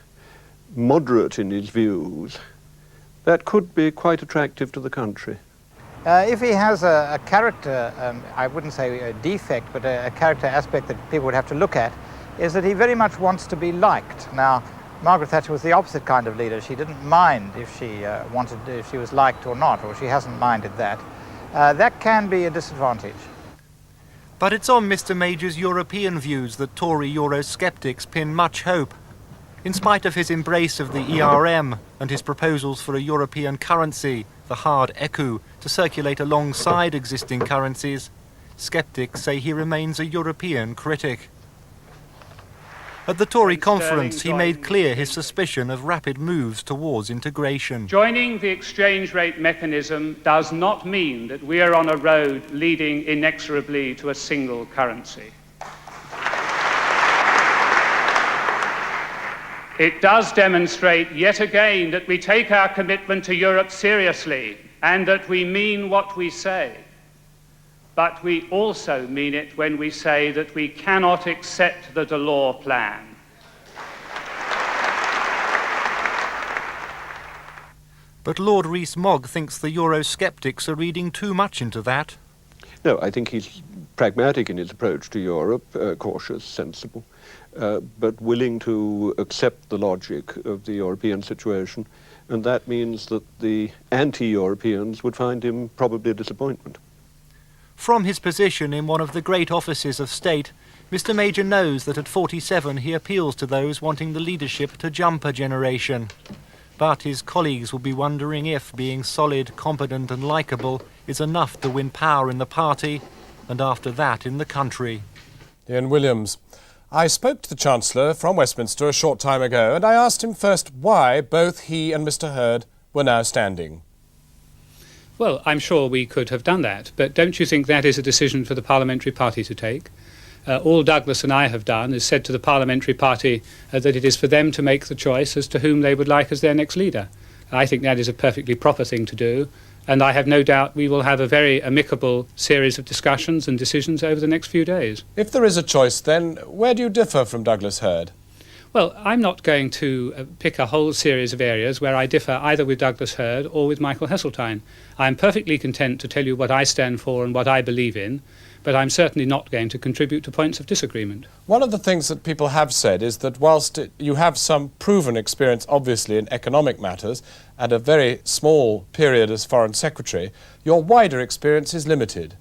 moderate in his views. That could be quite attractive to the country. If he has a character, I wouldn't say a defect, but a character aspect that people would have to look at, is that he very much wants to be liked. Now, Margaret Thatcher was the opposite kind of leader. She didn't mind if she was liked or not, or she hasn't minded that. That can be a disadvantage. But it's on Mr Major's European views that Tory Eurosceptics pin much hope. In spite of his embrace of the ERM and his proposals for a European currency, the hard ecu, to circulate alongside existing currencies, sceptics say he remains a European critic. At the Tory conference, he made clear his suspicion of rapid moves towards integration. Joining the exchange rate mechanism does not mean that we are on a road leading inexorably to a single currency. It does demonstrate yet again that we take our commitment to Europe seriously and that we mean what we say. But we also mean it when we say that we cannot accept the Delors plan. But Lord Rees-Mogg thinks the Eurosceptics are reading too much into that. No, I think he's pragmatic in his approach to Europe, cautious, sensible, but willing to accept the logic of the European situation, and that means that the anti-Europeans would find him probably a disappointment. From his position in one of the great offices of state, Mr. Major knows that at 47 he appeals to those wanting the leadership to jump a generation. But his colleagues will be wondering if being solid, competent and likeable is enough to win power in the party, and after that in the country. Ian Williams. I spoke to the Chancellor from Westminster a short time ago, and I asked him first why both he and Mr. Hurd were now standing. Well, I'm sure we could have done that, but don't you think that is a decision for the parliamentary party to take? All Douglas and I have done is said to the parliamentary party that it is for them to make the choice as to whom they would like as their next leader. I think that is a perfectly proper thing to do, and I have no doubt we will have a very amicable series of discussions and decisions over the next few days. If there is a choice, then where do you differ from Douglas Hurd? Well, I'm not going to pick a whole series of areas where I differ either with Douglas Hurd or with Michael Heseltine. I'm perfectly content to tell you what I stand for and what I believe in, but I'm certainly not going to contribute to points of disagreement. One of the things that people have said is that whilst you have some proven experience, obviously, in economic matters, and a very small period as Foreign Secretary, your wider experience is limited.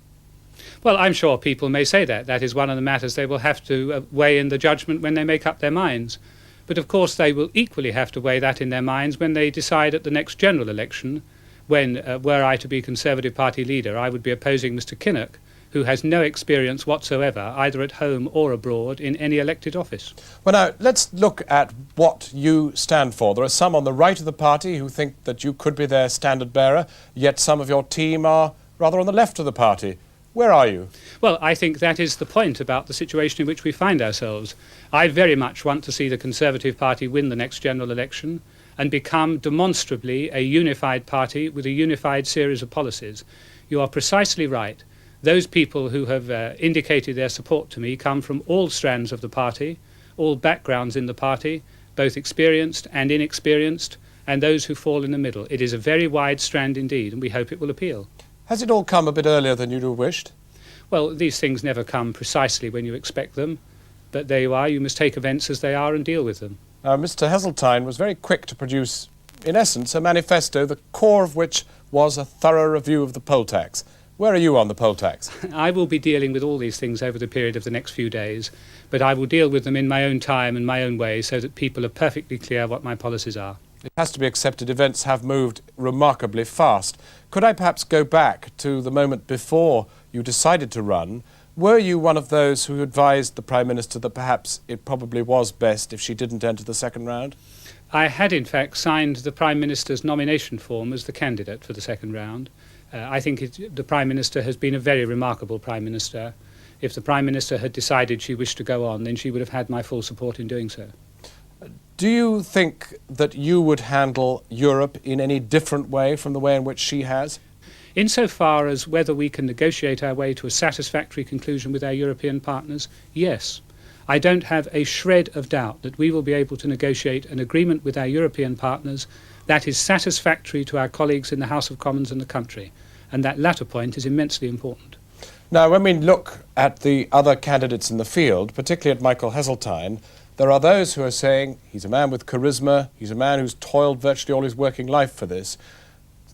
Well, I'm sure people may say that. That is one of the matters they will have to weigh in the judgment when they make up their minds. But of course they will equally have to weigh that in their minds when they decide at the next general election, when, were I to be Conservative Party leader, I would be opposing Mr. Kinnock, who has no experience whatsoever, either at home or abroad, in any elected office. Well, now, let's look at what you stand for. There are some on the right of the party who think that you could be their standard bearer, yet some of your team are rather on the left of the party. Where are you? Well, I think that is the point about the situation in which we find ourselves. I very much want to see the Conservative Party win the next general election and become demonstrably a unified party with a unified series of policies. You are precisely right. Those people who have indicated their support to me come from all strands of the party, all backgrounds in the party, both experienced and inexperienced, and those who fall in the middle. It is a very wide strand indeed, and we hope it will appeal. Has it all come a bit earlier than you'd have wished? Well, these things never come precisely when you expect them, but there you are. You must take events as they are and deal with them. Now, Mr. Heseltine was very quick to produce, in essence, a manifesto, the core of which was a thorough review of the poll tax. Where are you on the poll tax? I will be dealing with all these things over the period of the next few days, but I will deal with them in my own time and my own way so that people are perfectly clear what my policies are. It has to be accepted events have moved remarkably fast. Could I perhaps go back to the moment before you decided to run? Were you one of those who advised the Prime Minister that perhaps it probably was best if she didn't enter the second round? I had in fact signed the Prime Minister's nomination form as the candidate for the second round. I think the Prime Minister has been a very remarkable Prime Minister. If the Prime Minister had decided she wished to go on, then she would have had my full support in doing so. Do you think that you would handle Europe in any different way from the way in which she has? Insofar as whether we can negotiate our way to a satisfactory conclusion with our European partners, yes. I don't have a shred of doubt that we will be able to negotiate an agreement with our European partners that is satisfactory to our colleagues in the House of Commons and the country, and that latter point is immensely important. Now, when we look at the other candidates in the field, particularly at Michael Heseltine, there are those who are saying he's a man with charisma, he's a man who's toiled virtually all his working life for this.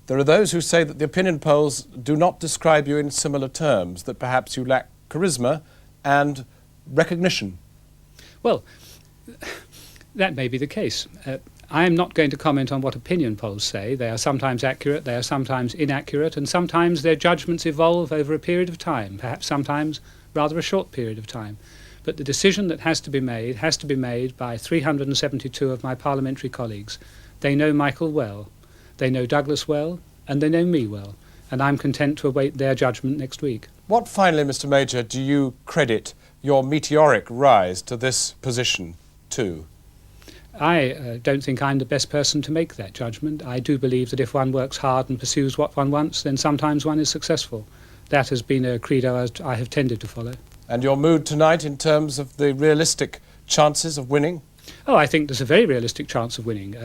There are those who say that the opinion polls do not describe you in similar terms, that perhaps you lack charisma and recognition. Well, that may be the case. I am not going to comment on what opinion polls say. They are sometimes accurate, they are sometimes inaccurate, and sometimes their judgments evolve over a period of time, perhaps sometimes rather a short period of time. But the decision that has to be made by 372 of my parliamentary colleagues. They know Michael well, they know Douglas well, and they know me well, and I'm content to await their judgment next week. What, finally, Mr. Major, do you credit your meteoric rise to this position to? I don't think I'm the best person to make that judgment. I do believe that if one works hard and pursues what one wants, then sometimes one is successful. That has been a credo I have tended to follow. And your mood tonight in terms of the realistic chances of winning? Oh, I think there's a very realistic chance of winning.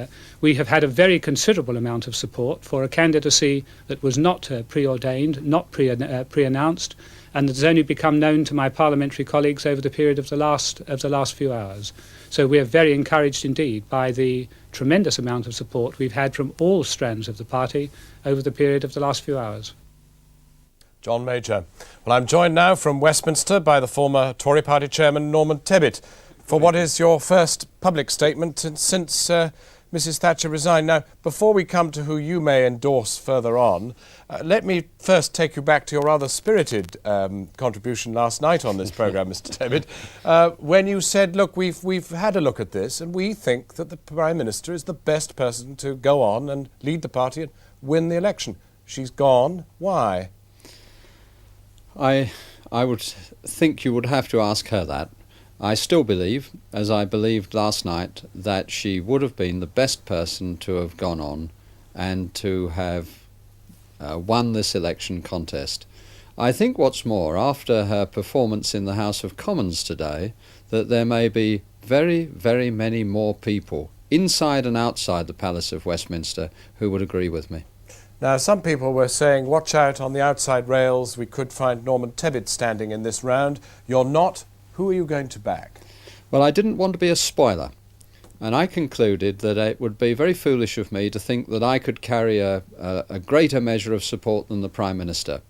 We have had a very considerable amount of support for a candidacy that was not preordained, not pre-announced, and that has only become known to my parliamentary colleagues over the period of the last few hours. So we are very encouraged indeed by the tremendous amount of support we've had from all strands of the party over the period of the last few hours. John Major. Well, I'm joined now from Westminster by the former Tory party chairman Norman Tebbit for what is your first public statement since Mrs Thatcher resigned. Now, before we come to who you may endorse further on, let me first take you back to your rather spirited contribution last night on this programme, Mr Tebbit, when you said, look, we've had a look at this and we think that the Prime Minister is the best person to go on and lead the party and win the election. She's gone. Why? I would think you would have to ask her that. I still believe, as I believed last night, that she would have been the best person to have gone on and to have won this election contest. I think what's more, after her performance in the House of Commons today, that there may be very, very many more people inside and outside the Palace of Westminster who would agree with me. Now, some people were saying, watch out on the outside rails, we could find Norman Tebbit standing in this round. You're not. Who are you going to back? Well, I didn't want to be a spoiler, and I concluded that it would be very foolish of me to think that I could carry a greater measure of support than the Prime Minister.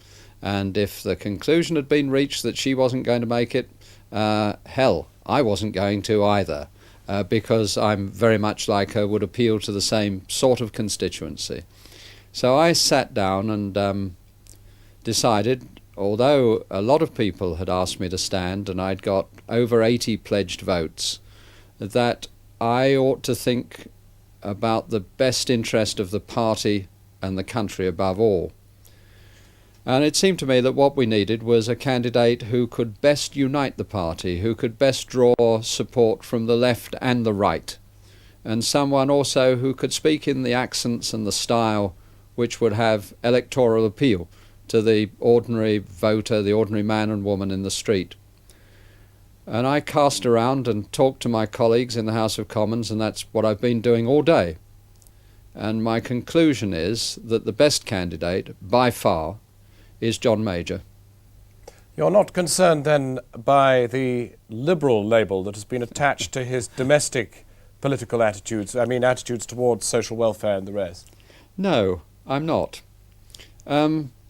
And if the conclusion had been reached that she wasn't going to make it, hell, I wasn't going to either, because I'm very much like her, would appeal to the same sort of constituency. So I sat down and decided, although a lot of people had asked me to stand and I'd got over 80 pledged votes, that I ought to think about the best interest of the party and the country above all. And it seemed to me that what we needed was a candidate who could best unite the party, who could best draw support from the left and the right, and someone also who could speak in the accents and the style which would have electoral appeal to the ordinary voter, the ordinary man and woman in the street. And I cast around and talked to my colleagues in the House of Commons, and that's what I've been doing all day. And my conclusion is that the best candidate, by far, is John Major. You're not concerned then by the liberal label that has been attached to his domestic political attitudes, I mean attitudes towards social welfare and the rest? No, I'm not.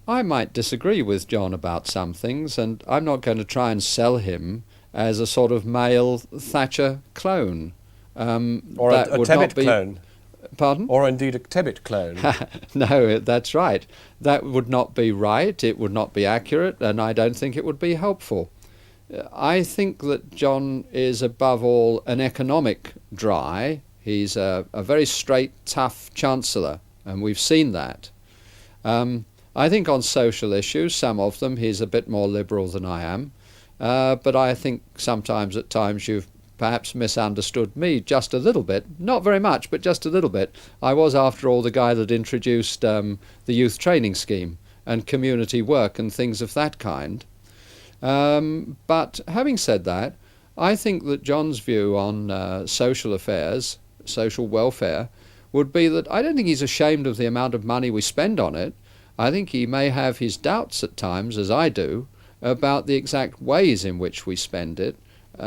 I might disagree with John about some things, and I'm not going to try and sell him as a sort of male Thatcher clone. Or a Tebbit clone. Pardon? Or indeed a Tebbit clone. No, that's right. That would not be right, it would not be accurate, and I don't think it would be helpful. I think that John is above all an economic dry. He's a very straight, tough chancellor, and we've seen that. I think on social issues, some of them, he's a bit more liberal than I am. But I think sometimes at times you've perhaps misunderstood me just a little bit. Not very much, but just a little bit. I was, after all, the guy that introduced the youth training scheme and community work and things of that kind. But having said that, I think that John's view on social affairs, social welfare, would be that I don't think he's ashamed of the amount of money we spend on it. I think he may have his doubts at times, as I do, about the exact ways in which we spend it,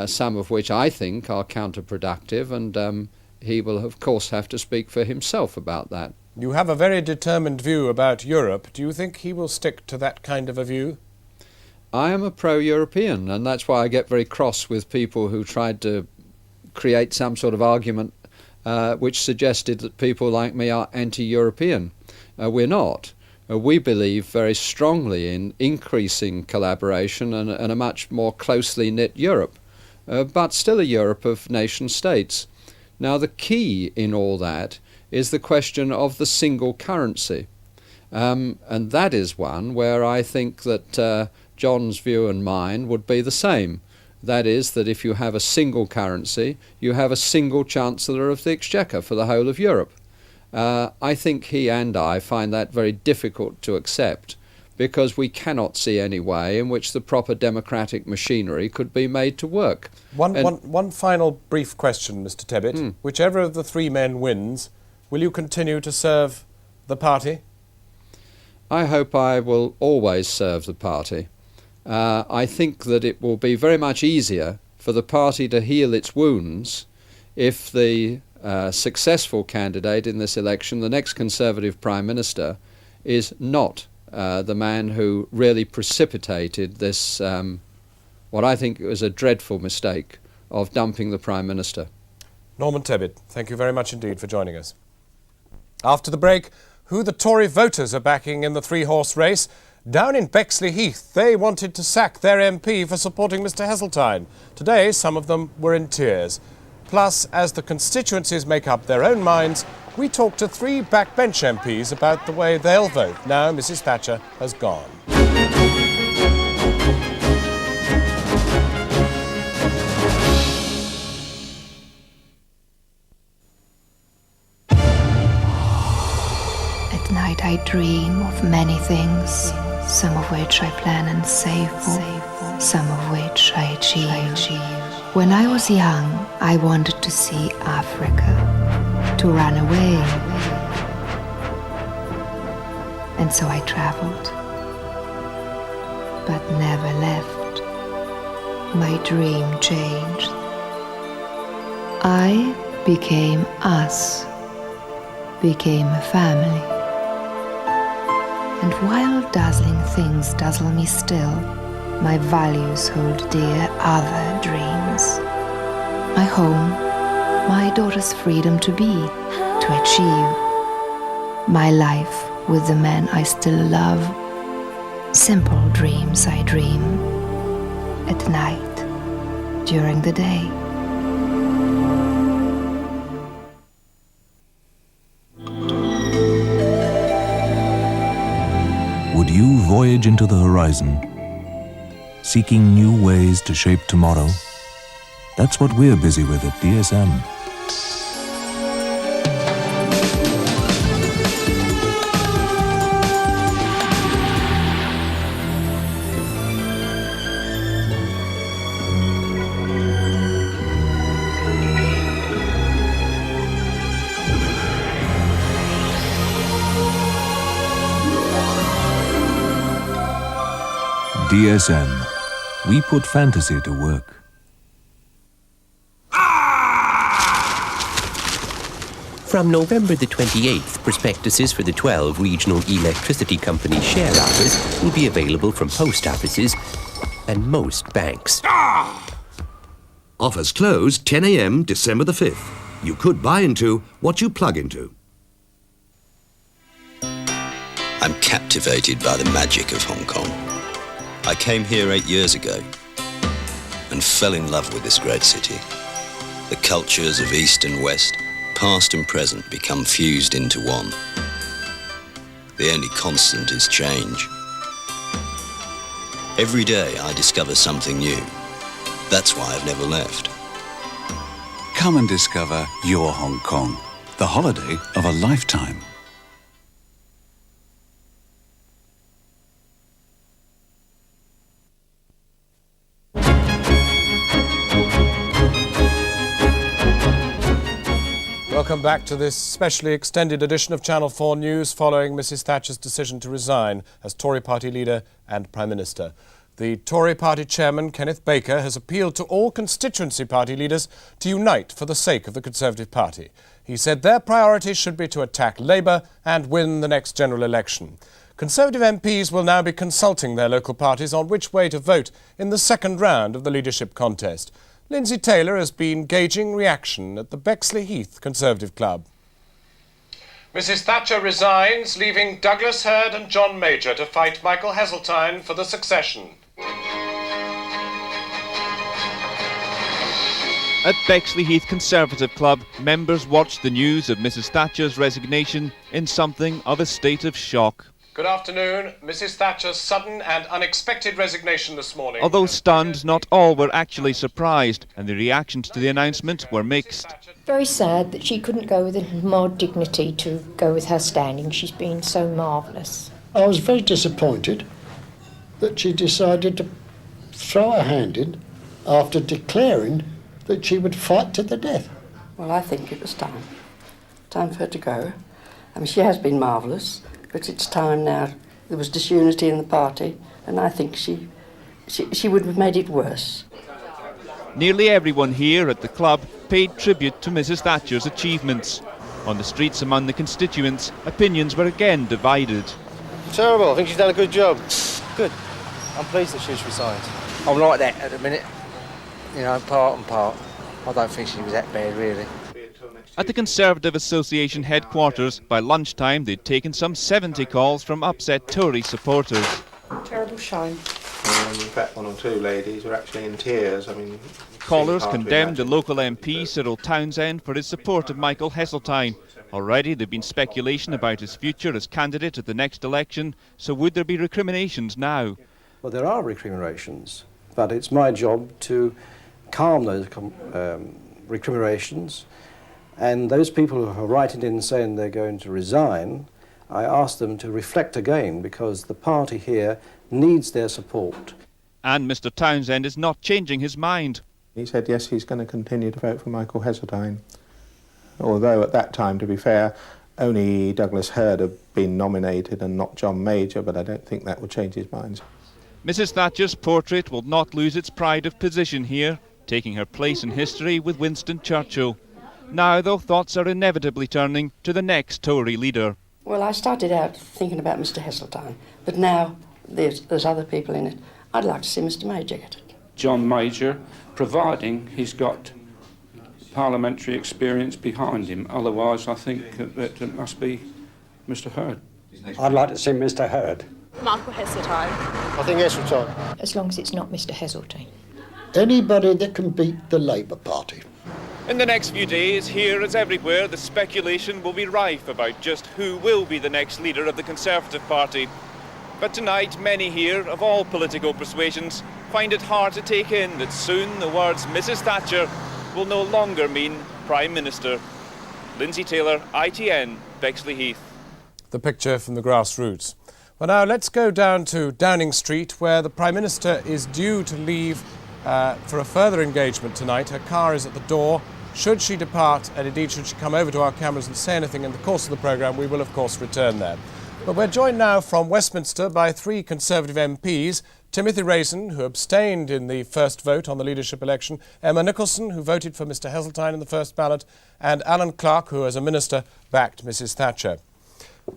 some of which I think are counterproductive, and he will of course have to speak for himself about that. You have a very determined view about Europe. Do you think he will stick to that kind of a view? I am a pro-European, and that's why I get very cross with people who tried to create some sort of argument which suggested that people like me are anti-European. We're not. We believe very strongly in increasing collaboration and a much more closely knit Europe, but still a Europe of nation states. Now the key in all that is the question of the single currency, and that is one where I think that John's view and mine would be the same. That is, that if you have a single currency, you have a single Chancellor of the Exchequer for the whole of Europe. I think he and I find that very difficult to accept, because we cannot see any way in which the proper democratic machinery could be made to work. One final brief question, Mr. Tebbit. Whichever of the three men wins, will you continue to serve the party? I hope I will always serve the party. I think that it will be very much easier for the party to heal its wounds if the successful candidate in this election, the next Conservative Prime Minister, is not the man who really precipitated this, what I think was a dreadful mistake of dumping the Prime Minister. Norman Tebbit, thank you very much indeed for joining us. After the break, who the Tory voters are backing in the three-horse race. Down in Bexley Heath, they wanted to sack their MP for supporting Mr Heseltine. Today, some of them were in tears. Plus, as the constituencies make up their own minds, we talked to three backbench MPs about the way they'll vote now Mrs Thatcher has gone. At night I dream of many things, some of which I plan and save for, some of which I achieve. When I was young, I wanted to see Africa, to run away. And so I traveled, but never left. My dream changed. I became us, became a family. And while dazzling things dazzle me still, my values hold dear other dreams. My home, my daughter's freedom to be, to achieve. My life with the men I still love. Simple dreams I dream. At night, during the day. Would you voyage into the horizon, seeking new ways to shape tomorrow? That's what we're busy with at DSM. DSM. We put fantasy to work. From November the 28th, prospectuses for the 12 regional electricity company share offers will be available from post offices and most banks. Offers close 10 a.m. December the 5th. You could buy into what you plug into. I'm captivated by the magic of Hong Kong. I came here 8 years ago and fell in love with this great city. The cultures of East and West, past and present, become fused into one. The only constant is change. Every day I discover something new. That's why I've never left. Come and discover your Hong Kong, the holiday of a lifetime. Welcome back to this specially extended edition of Channel 4 News following Mrs Thatcher's decision to resign as Tory party leader and Prime Minister. The Tory party chairman, Kenneth Baker, has appealed to all constituency party leaders to unite for the sake of the Conservative Party. He said their priority should be to attack Labour and win the next general election. Conservative MPs will now be consulting their local parties on which way to vote in the second round of the leadership contest. Lindsay Taylor has been gauging reaction at the Bexley Heath Conservative Club. Mrs Thatcher resigns, leaving Douglas Hurd and John Major to fight Michael Heseltine for the succession. At Bexley Heath Conservative Club, members watched the news of Mrs Thatcher's resignation in something of a state of shock. Good afternoon. Mrs. Thatcher's sudden and unexpected resignation this morning. Although stunned, not all were actually surprised, and the reactions to the announcement were mixed. Very sad that she couldn't go with more dignity to go with her standing. She's been so marvellous. I was very disappointed that she decided to throw her hand in after declaring that she would fight to the death. Well, I think it was time. Time for her to go. I mean, she has been marvellous, but it's time now. There was disunity in the party, and I think she would have made it worse. Nearly everyone here at the club paid tribute to Mrs. Thatcher's achievements. On the streets among the constituents, opinions were again divided. Terrible. I think she's done a good job. Good. I'm pleased that she's resigned. I'm like that at the minute. You know, part and part. I don't think she was that bad, really. At the Conservative Association headquarters, by lunchtime they'd taken some 70 calls from upset Tory supporters. Terrible shame. In fact, one or two ladies were actually in tears. I mean, Callers condemned the local MP, Cyril Townsend, for his support of Michael Heseltine. Already there'd been speculation about his future as candidate at the next election, so would there be recriminations now? Well, there are recriminations, but it's my job to calm those recriminations. And those people who are writing in saying they're going to resign, I ask them to reflect again, because the party here needs their support. And Mr. Townsend is not changing his mind. He said yes, he's going to continue to vote for Michael Heseltine. Although at that time, to be fair, only Douglas Hurd had been nominated and not John Major, but I don't think that would change his mind. Mrs. Thatcher's portrait will not lose its pride of position here, taking her place in history with Winston Churchill. Now, though, thoughts are inevitably turning to the next Tory leader. Well, I started out thinking about Mr. Heseltine, but now there's other people in it. I'd like to see Mr. Major get it. John Major, providing he's got parliamentary experience behind him. Otherwise, I think that it must be Mr. Hurd. I'd like to see Mr. Hurd. Michael Heseltine. I think Heseltine. As long as it's not Mr. Heseltine. Anybody that can beat the Labour Party. In the next few days, here as everywhere, the speculation will be rife about just who will be the next leader of the Conservative Party. But tonight, many here, of all political persuasions, find it hard to take in that soon the words Mrs. Thatcher will no longer mean Prime Minister. Lindsay Taylor, ITN, Bexley Heath. The picture from the grassroots. Well, now let's go down to Downing Street, where the Prime Minister is due to leave for a further engagement tonight. Her car is at the door. Should she depart, and indeed should she come over to our cameras and say anything in the course of the programme, we will of course return there. But we're joined now from Westminster by three Conservative MPs: Timothy Raisin, who abstained in the first vote on the leadership election; Emma Nicholson, who voted for Mr. Heseltine in the first ballot; and Alan Clark, who as a minister backed Mrs. Thatcher.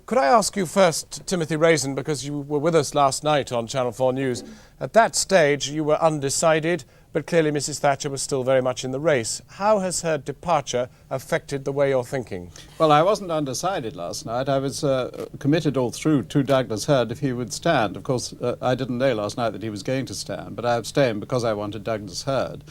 Could I ask you first, Timothy Raisin, because you were with us last night on Channel 4 News. At that stage you were undecided, but clearly Mrs. Thatcher was still very much in the race. How has her departure affected the way you're thinking? Well, I wasn't undecided last night. I was committed all through to Douglas Hurd if he would stand. Of course, I didn't know last night that he was going to stand, but I abstained because I wanted Douglas Hurd.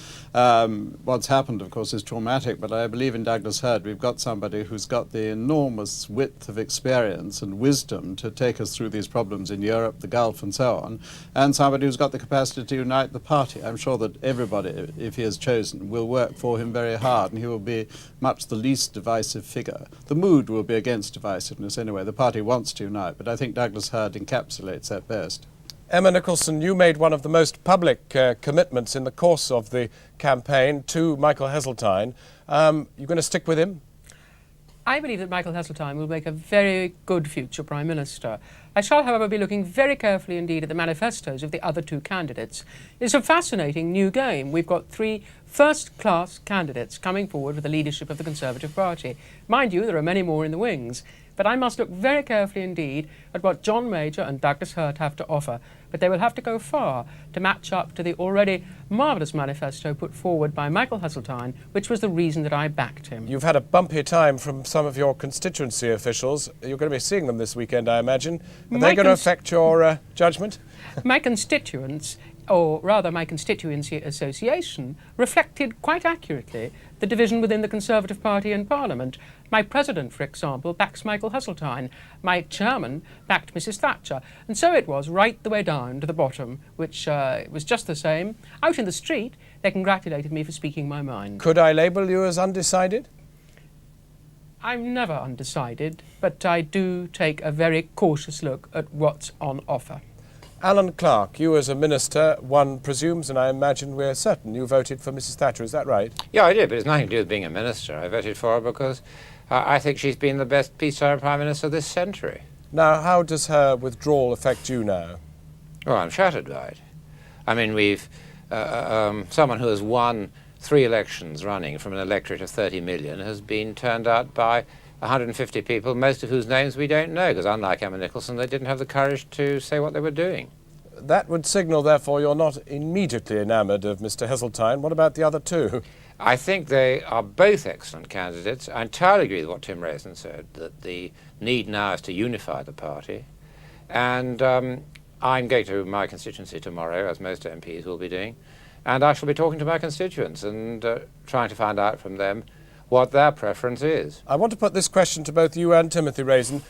What's happened, of course, is traumatic, but I believe in Douglas Hurd. We've got somebody who's got the enormous width of experience and wisdom to take us through these problems in Europe, the Gulf, and so on, and somebody who's got the capacity to unite the party. I'm sure that everybody, if he is chosen, will work for him very hard, and he will be much the least divisive figure. The mood will be against divisiveness anyway. The party wants to unite, but I think Douglas Hurd encapsulates that best. Emma Nicholson, you made one of the most public commitments in the course of the campaign to Michael Heseltine. You going to stick with him? I believe that Michael Heseltine will make a very good future Prime Minister. I shall, however, be looking very carefully indeed at the manifestos of the other two candidates. It's a fascinating new game. We've got three first-class candidates coming forward for the leadership of the Conservative Party. Mind you, there are many more in the wings. But I must look very carefully indeed at what John Major and Douglas Hurd have to offer. But they will have to go far to match up to the already marvellous manifesto put forward by Michael Heseltine, which was the reason that I backed him. You've had a bumpy time from some of your constituency officials. You're going to be seeing them this weekend, I imagine. Are they going to affect your judgment? My constituents or rather my constituency association, reflected quite accurately the division within the Conservative Party in Parliament. My president, for example, backs Michael Heseltine. My chairman backed Mrs Thatcher. And so it was right the way down to the bottom, which was just the same. Out in the street, they congratulated me for speaking my mind. Could I label you as undecided? I'm never undecided, but I do take a very cautious look at what's on offer. Alan Clark, you as a minister, one presumes, and I imagine we're certain, you voted for Mrs Thatcher, is that right? Yeah, I did, but it's nothing to do with being a minister. I voted for her because I think she's been the best peacetime Prime Minister this century. Now, how does her withdrawal affect you now? Oh, I'm shattered by it. I mean, we've someone who has won 3 elections running from an electorate of 30 million has been turned out by 150 people, most of whose names we don't know, because unlike Emma Nicholson, they didn't have the courage to say what they were doing. That would signal, therefore, you're not immediately enamoured of Mr Heseltine. What about the other two? I think they are both excellent candidates. I entirely agree with what Tim Raisin said, that the need now is to unify the party. And I'm going to my constituency tomorrow, as most MPs will be doing, and I shall be talking to my constituents and trying to find out from them what their preference is. I want to put this question to both you and Timothy Raisin.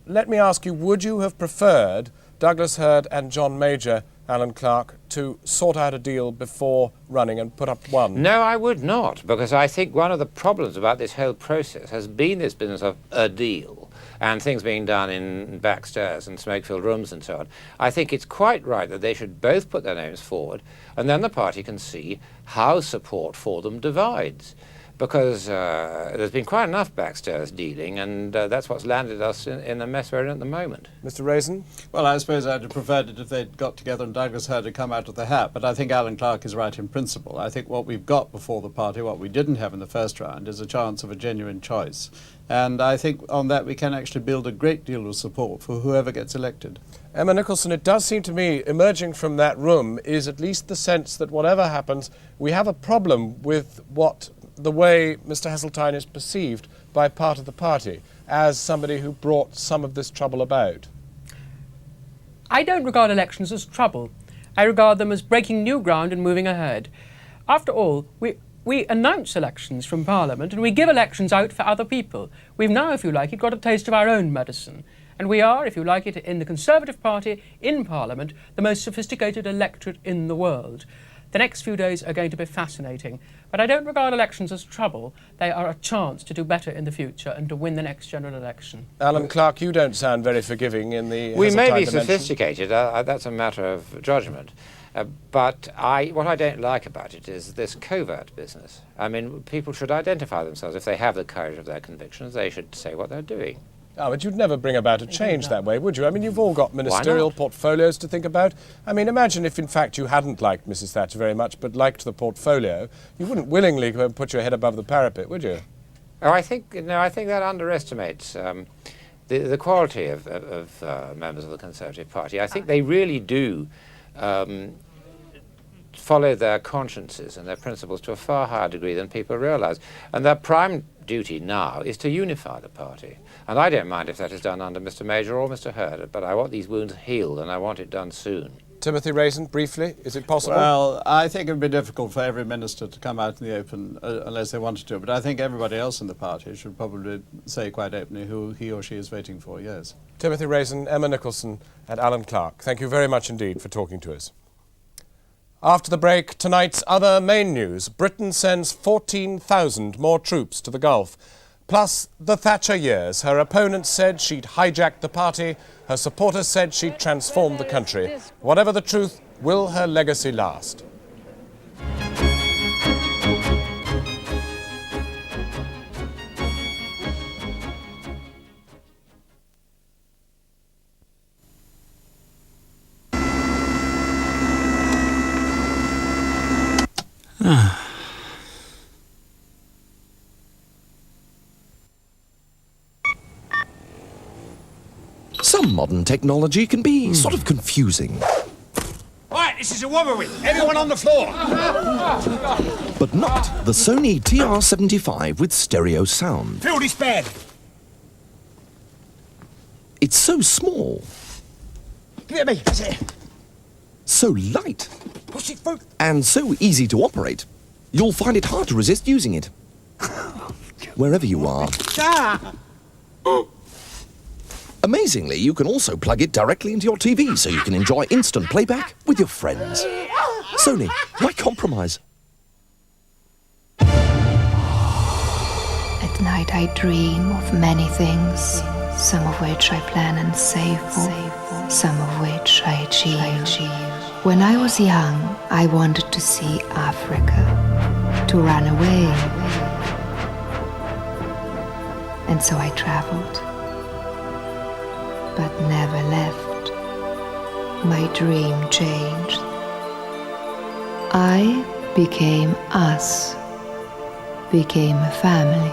Let me ask you, would you have preferred Douglas Hurd and John Major, Alan Clark, to sort out a deal before running and put up one? No, I would not, because I think one of the problems about this whole process has been this business of a deal and things being done in backstairs and smoke-filled rooms and so on. I think it's quite right that they should both put their names forward, and then the party can see how support for them divides. Because there's been quite enough backstairs dealing, and that's what's landed us in the mess we're in at the moment. Mr Raisin? Well, I suppose I'd have preferred it if they'd got together and Douglas Hurd had come out of the hat, but I think Alan Clark is right in principle. I think what we've got before the party, what we didn't have in the first round, is a chance of a genuine choice. And I think on that we can actually build a great deal of support for whoever gets elected. Emma Nicholson, it does seem to me, emerging from that room, is at least the sense that whatever happens, we have a problem with the way Mr Heseltine is perceived by part of the party as somebody who brought some of this trouble about. I don't regard elections as trouble. I regard them as breaking new ground and moving ahead. After all, we announce elections from Parliament and we give elections out for other people. We've now, if you like it, got a taste of our own medicine. And we are, if you like it, in the Conservative Party, in Parliament, the most sophisticated electorate in the world. The next few days are going to be fascinating, but I don't regard elections as trouble. They are a chance to do better in the future and to win the next general election. Alan Clark, you don't sound very forgiving in the We may be dimension. sophisticated, that's a matter of judgment. But what I don't like about it is this covert business. I mean, people should identify themselves. If they have the courage of their convictions, they should say what they're doing. Oh, but you'd never bring about a change that way, would you? I mean, you've all got ministerial portfolios to think about. I mean, imagine if, in fact, you hadn't liked Mrs Thatcher very much, but liked the portfolio. You wouldn't willingly go and put your head above the parapet, would you? Oh, I think that underestimates the quality of members of the Conservative Party. I think they really do follow their consciences and their principles to a far higher degree than people realise. And their prime duty now is to unify the party. And I don't mind if that is done under Mr Major or Mr Hurd, but I want these wounds healed and I want it done soon. Timothy Raisin, briefly, is it possible? Well, I think it would be difficult for every minister to come out in the open unless they wanted to, but I think everybody else in the party should probably say quite openly who he or she is voting for, yes. Timothy Raisin, Emma Nicholson and Alan Clark, thank you very much indeed for talking to us. After the break, tonight's other main news. Britain sends 14,000 more troops to the Gulf. Plus, the Thatcher years. Her opponents said she'd hijacked the party. Her supporters said she'd transformed the country. Whatever the truth, will her legacy last? Some modern technology can be sort of confusing. Right, this is a Wobberwith. Everyone on the floor. But not the Sony TR-75 with stereo sound. Fill this bag. It's so small. Give it me. That's it. so light and so easy to operate, you'll find it hard to resist using it. Wherever you are. Amazingly, you can also plug it directly into your TV so you can enjoy instant playback with your friends. Sony, why compromise? At night I dream of many things, some of which I plan and save for, some of which I achieve. When I was young, I wanted to see Africa, to run away. And so I traveled, but never left. My dream changed. I became us, became a family.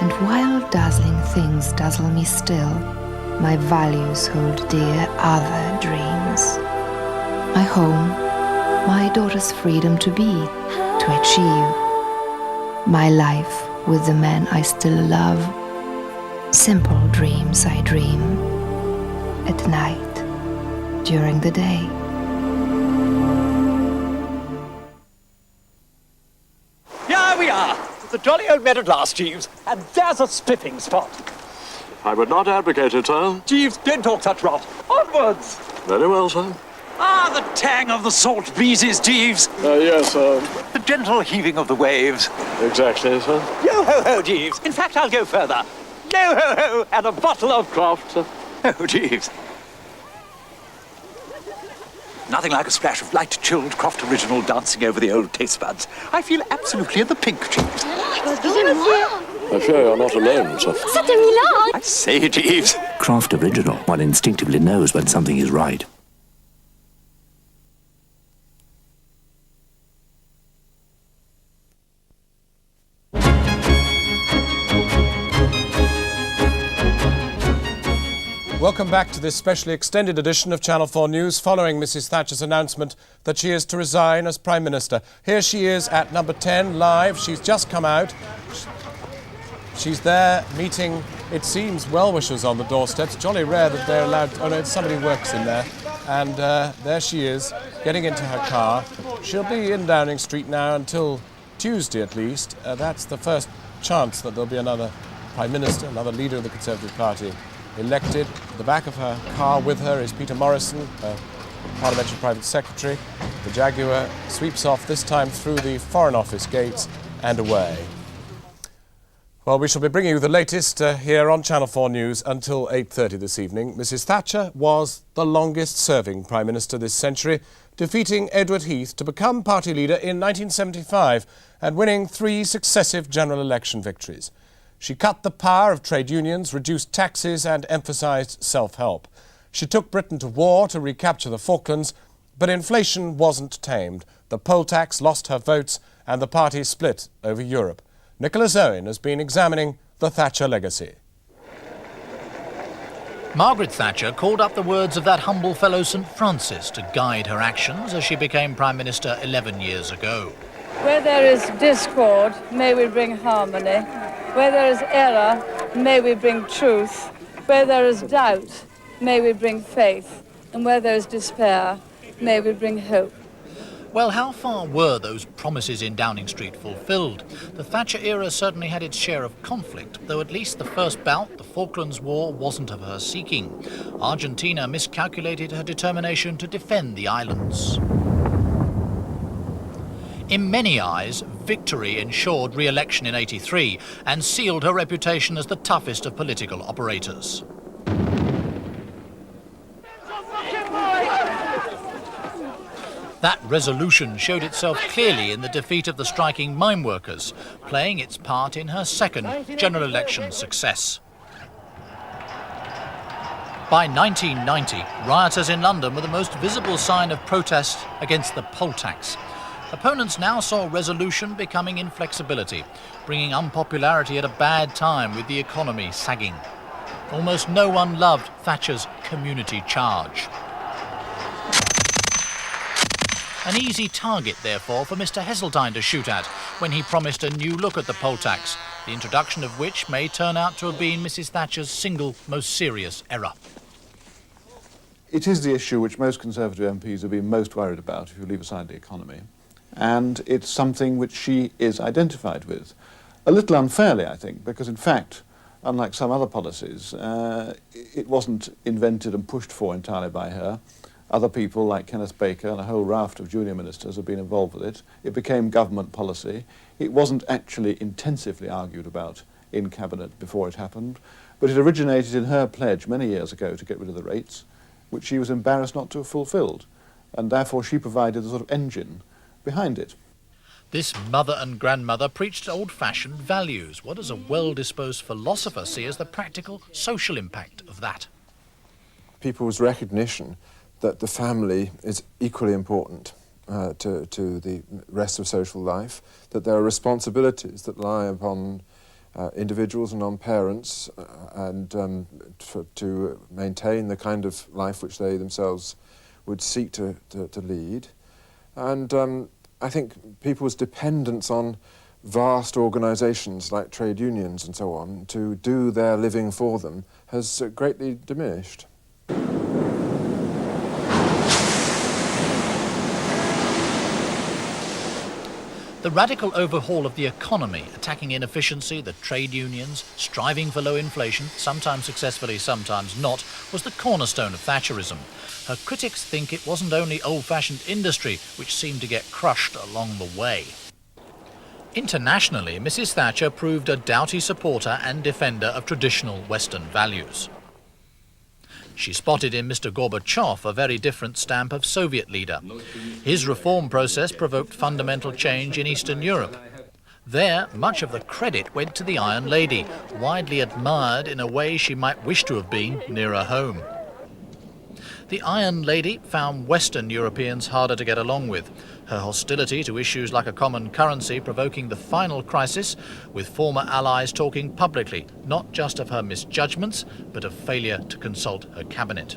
And while dazzling things dazzle me still, my values hold dear other dreams. My home, my daughter's freedom to be, to achieve. My life with the men I still love. Simple dreams I dream, at night, during the day. Here we are, the jolly old meadow glass, Jeeves, and there's a spiffing spot. I would not advocate it, sir. Jeeves, don't talk such rot. Onwards! Very well, sir. Ah, the tang of the salt breezes, Jeeves. Yes, sir. The gentle heaving of the waves. Exactly, sir. Yo-ho-ho, Jeeves. In fact, I'll go further. Yo-ho-ho, and a bottle of craft, sir. Oh, Jeeves. Nothing like a splash of light, chilled Croft Original dancing over the old taste buds. I feel absolutely in the pink, Jeeves. I fear you're not alone, sir. I say, Jeeves. Craft Original. One instinctively knows when something is right. Welcome back to this specially extended edition of Channel 4 News following Mrs Thatcher's announcement that she is to resign as Prime Minister. Here she is at number 10 live. She's just come out. She's there meeting, it seems, well-wishers on the doorstep. It's jolly rare that they're allowed... Oh no, it's somebody who works in there. And there she is, getting into her car. She'll be in Downing Street now until Tuesday at least. That's the first chance that there'll be another Prime Minister, another leader of the Conservative Party elected. At the back of her car with her is Peter Morrison, her Parliamentary Private Secretary. The Jaguar sweeps off, this time through the Foreign Office gates and away. Well, we shall be bringing you the latest here on Channel 4 News until 8:30 this evening. Mrs Thatcher was the longest-serving Prime Minister this century, defeating Edward Heath to become party leader in 1975 and winning 3 successive general election victories. She cut the power of trade unions, reduced taxes and emphasised self-help. She took Britain to war to recapture the Falklands, but inflation wasn't tamed. The poll tax lost her votes and the party split over Europe. Nicholas Owen has been examining the Thatcher legacy. Margaret Thatcher called up the words of that humble fellow St Francis to guide her actions as she became Prime Minister 11 years ago. Where there is discord, may we bring harmony. Where there is error, may we bring truth. Where there is doubt, may we bring faith. And where there is despair, may we bring hope. Well, how far were those promises in Downing Street fulfilled? The Thatcher era certainly had its share of conflict, though at least the first bout, the Falklands War, wasn't of her seeking. Argentina miscalculated her determination to defend the islands. In many eyes, victory ensured re-election in '83 and sealed her reputation as the toughest of political operators. That resolution showed itself clearly in the defeat of the striking mine workers, playing its part in her second general election success. By 1990, rioters in London were the most visible sign of protest against the poll tax. Opponents now saw resolution becoming inflexibility, bringing unpopularity at a bad time with the economy sagging. Almost no one loved Thatcher's community charge. An easy target, therefore, for Mr Heseltine to shoot at when he promised a new look at the poll tax, the introduction of which may turn out to have been Mrs Thatcher's single most serious error. It is the issue which most Conservative MPs have been most worried about, if you leave aside the economy, and it's something which she is identified with. A little unfairly, I think, because in fact, unlike some other policies, it wasn't invented and pushed for entirely by her. Other people like Kenneth Baker and a whole raft of junior ministers have been involved with it. It became government policy. It wasn't actually intensively argued about in Cabinet before it happened, but it originated in her pledge many years ago to get rid of the rates, which she was embarrassed not to have fulfilled, and therefore she provided the sort of engine behind it. This mother and grandmother preached old-fashioned values. What does a well-disposed philosopher see as the practical social impact of that? People's recognition that the family is equally important to the rest of social life, that there are responsibilities that lie upon individuals and on parents to maintain the kind of life which they themselves would seek to lead. And I think people's dependence on vast organisations like trade unions and so on to do their living for them has greatly diminished. The radical overhaul of the economy, attacking inefficiency, the trade unions, striving for low inflation, sometimes successfully, sometimes not, was the cornerstone of Thatcherism. Her critics think it wasn't only old-fashioned industry which seemed to get crushed along the way. Internationally, Mrs. Thatcher proved a doughty supporter and defender of traditional Western values. She spotted in Mr. Gorbachev a very different stamp of Soviet leader. His reform process provoked fundamental change in Eastern Europe. There, much of the credit went to the Iron Lady, widely admired in a way she might wish to have been nearer home. The Iron Lady found Western Europeans harder to get along with. Her hostility to issues like a common currency provoking the final crisis, with former allies talking publicly, not just of her misjudgments, but of failure to consult her cabinet.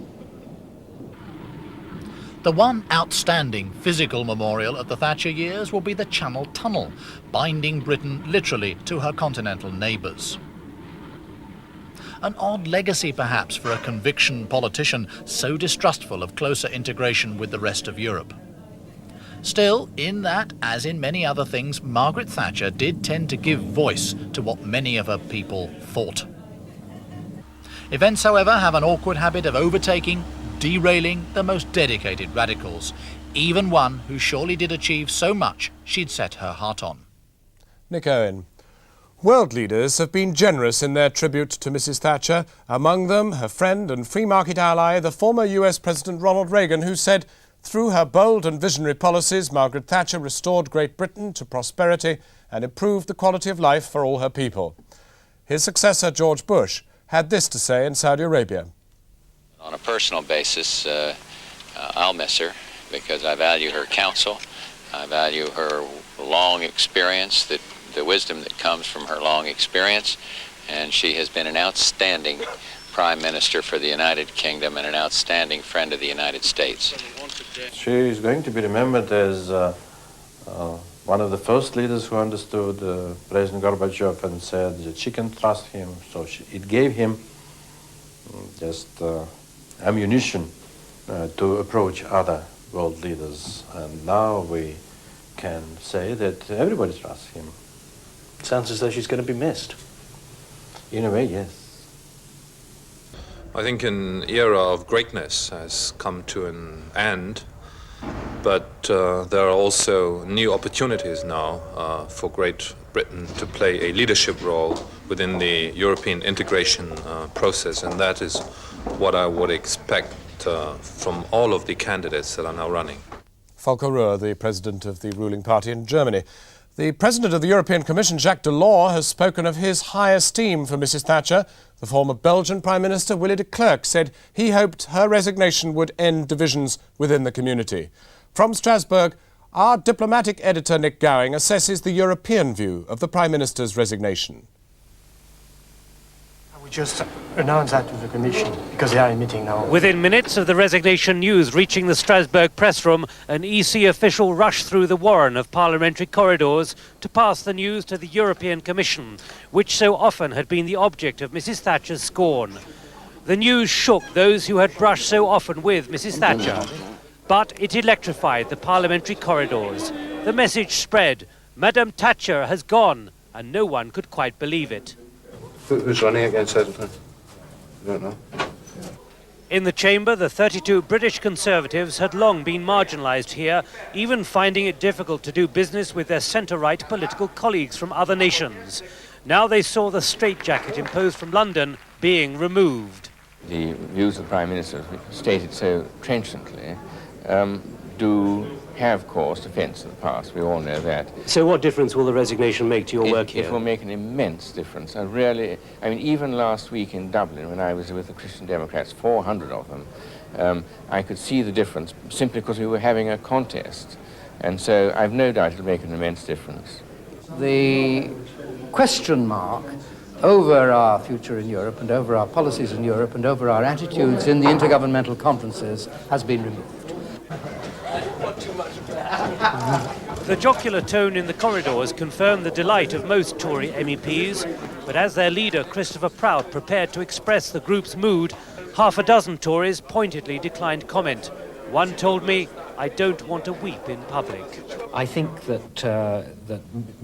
The one outstanding physical memorial of the Thatcher years will be the Channel Tunnel, binding Britain literally to her continental neighbours. An odd legacy, perhaps, for a conviction politician so distrustful of closer integration with the rest of Europe. Still, in that, as in many other things, Margaret Thatcher did tend to give voice to what many of her people thought. Events, however, have an awkward habit of overtaking, derailing the most dedicated radicals, even one who surely did achieve so much she'd set her heart on. Nick Owen. World leaders have been generous in their tribute to Mrs. Thatcher, among them her friend and free market ally, the former US President Ronald Reagan, who said, through her bold and visionary policies, Margaret Thatcher restored Great Britain to prosperity and improved the quality of life for all her people. His successor, George Bush, had this to say in Saudi Arabia. On a personal basis, I'll miss her because I value her counsel. I value her long experience, the wisdom that comes from her long experience, and she has been an outstanding Prime Minister for the United Kingdom and an outstanding friend of the United States. She is going to be remembered as one of the first leaders who understood President Gorbachev and said that she can trust him, so it gave him just ammunition to approach other world leaders, and now we can say that everybody trusts him. Sounds as though she's going to be missed. In a way, yes. I think an era of greatness has come to an end, but there are also new opportunities now for Great Britain to play a leadership role within the European integration process, and that is what I would expect from all of the candidates that are now running. Volker Ruhr, the president of the ruling party in Germany. The president of the European Commission, Jacques Delors, has spoken of his high esteem for Mrs. Thatcher. The former Belgian Prime Minister, Willy de Klerk, said he hoped her resignation would end divisions within the community. From Strasbourg, our diplomatic editor, Nick Gowing, assesses the European view of the Prime Minister's resignation. We just announced that to the Commission because they are in a meeting now. Within minutes of the resignation news reaching the Strasbourg press room, an EC official rushed through the warren of parliamentary corridors to pass the news to the European Commission, which so often had been the object of Mrs. Thatcher's scorn. The news shook those who had brushed so often with Mrs. Thatcher. But it electrified the parliamentary corridors. The message spread, Madame Thatcher has gone, and no one could quite believe it. Who's running against Hazelton? I don't know. In the chamber, the 32 British Conservatives had long been marginalised here, even finding it difficult to do business with their centre-right political colleagues from other nations. Now they saw the straitjacket imposed from London being removed. The views of the Prime Minister, stated so trenchantly, do have caused offence in the past. We all know that. So what difference will the resignation make to your work here? It will make an immense difference. Even last week in Dublin, when I was with the Christian Democrats, 400 of them, I could see the difference simply because we were having a contest. And so I've no doubt it'll make an immense difference. The question mark over our future in Europe and over our policies in Europe and over our attitudes in the intergovernmental conferences has been removed. The jocular tone in the corridors confirmed the delight of most Tory MEPs, but as their leader, Christopher Prout, prepared to express the group's mood, half a dozen Tories pointedly declined comment. One told me, I don't want to weep in public. I think that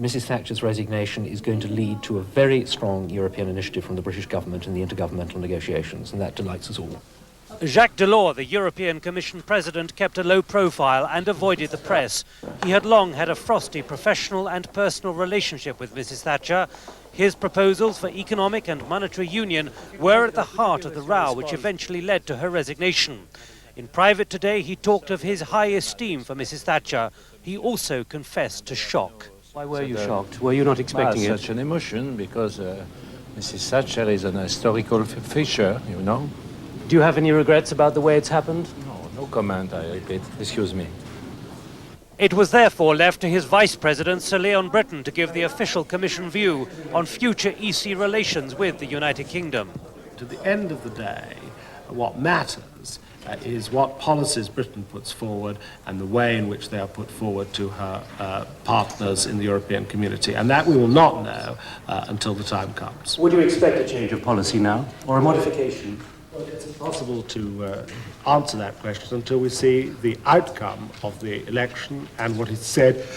Mrs. Thatcher's resignation is going to lead to a very strong European initiative from the British government in the intergovernmental negotiations, and that delights us all. Jacques Delors, the European Commission president, kept a low profile and avoided the press. He had long had a frosty professional and personal relationship with Mrs. Thatcher. His proposals for economic and monetary union were at the heart of the row which eventually led to her resignation. In private today, he talked of his high esteem for Mrs. Thatcher. He also confessed to shock. Why were you shocked? Were you not expecting it? Such an emotion, because Mrs. Thatcher is an historical figure, you know. Do you have any regrets about the way it's happened? No comment, I repeat. Excuse me. It was therefore left to his Vice President, Sir Leon Britton, to give the official Commission view on future EC relations with the United Kingdom. To the end of the day, what matters is what policies Britain puts forward and the way in which they are put forward to her partners in the European community. And that we will not know until the time comes. Would you expect a change of policy now, or a modification? Well, it's impossible to answer that question until we see the outcome of the election and what is said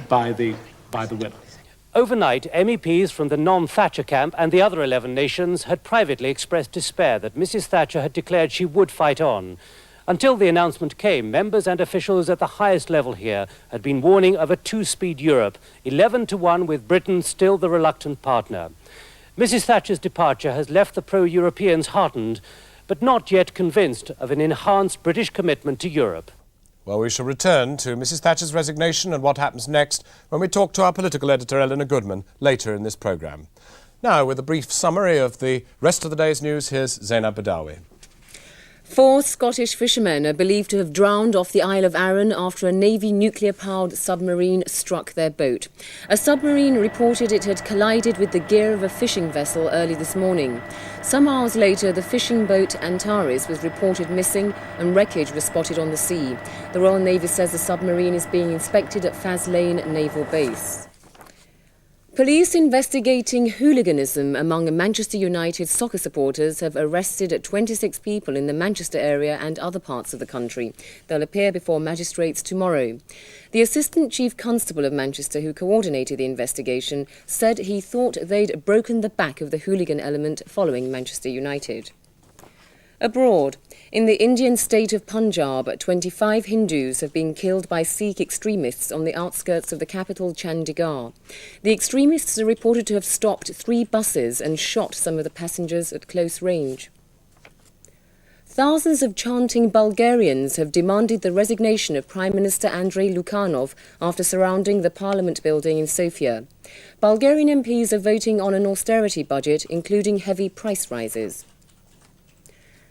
by the winner. Overnight, MEPs from the non-Thatcher camp and the other 11 nations had privately expressed despair that Mrs. Thatcher had declared she would fight on. Until the announcement came, members and officials at the highest level here had been warning of a two-speed Europe, 11-1 with Britain still the reluctant partner. Mrs. Thatcher's departure has left the pro-Europeans heartened, but not yet convinced of an enhanced British commitment to Europe. Well, we shall return to Mrs. Thatcher's resignation and what happens next when we talk to our political editor, Eleanor Goodman, later in this programme. Now, with a brief summary of the rest of the day's news, here's Zeinab Badawi. 4 Scottish fishermen are believed to have drowned off the Isle of Arran after a Navy nuclear-powered submarine struck their boat. A submarine reported it had collided with the gear of a fishing vessel early this morning. Some hours later, the fishing boat Antares was reported missing and wreckage was spotted on the sea. The Royal Navy says the submarine is being inspected at Faslane Naval Base. Police investigating hooliganism among Manchester United soccer supporters have arrested 26 people in the Manchester area and other parts of the country. They'll appear before magistrates tomorrow. The Assistant Chief Constable of Manchester, who coordinated the investigation, said he thought they'd broken the back of the hooligan element following Manchester United. Abroad, in the Indian state of Punjab, 25 Hindus have been killed by Sikh extremists on the outskirts of the capital Chandigarh. The extremists are reported to have stopped 3 buses and shot some of the passengers at close range. Thousands of chanting Bulgarians have demanded the resignation of Prime Minister Andrei Lukyanov after surrounding the Parliament building in Sofia. Bulgarian MPs are voting on an austerity budget, including heavy price rises.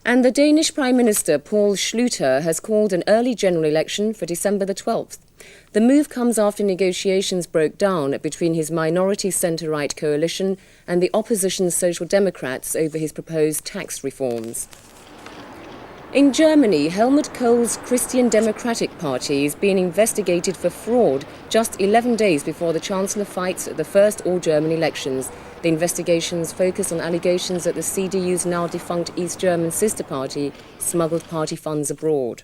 And the Danish Prime Minister Paul Schlüter has called an early general election for December the 12th. The move comes after negotiations broke down between his minority centre-right coalition and the opposition Social Democrats over his proposed tax reforms. In Germany, Helmut Kohl's Christian Democratic Party is being investigated for fraud just 11 days before the Chancellor fights at the first all-German elections. The investigations focus on allegations that the CDU's now defunct East German sister party smuggled party funds abroad.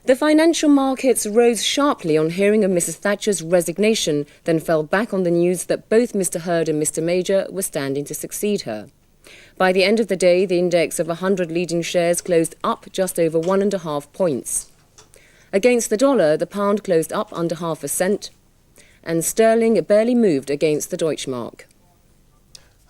The financial markets rose sharply on hearing of Mrs Thatcher's resignation, then fell back on the news that both Mr Hurd and Mr Major were standing to succeed her. By the end of the day, the index of 100 leading shares closed up just over 1.5 points. Against the dollar, the pound closed up under 0.5 cent, and sterling barely moved against the Deutschmark.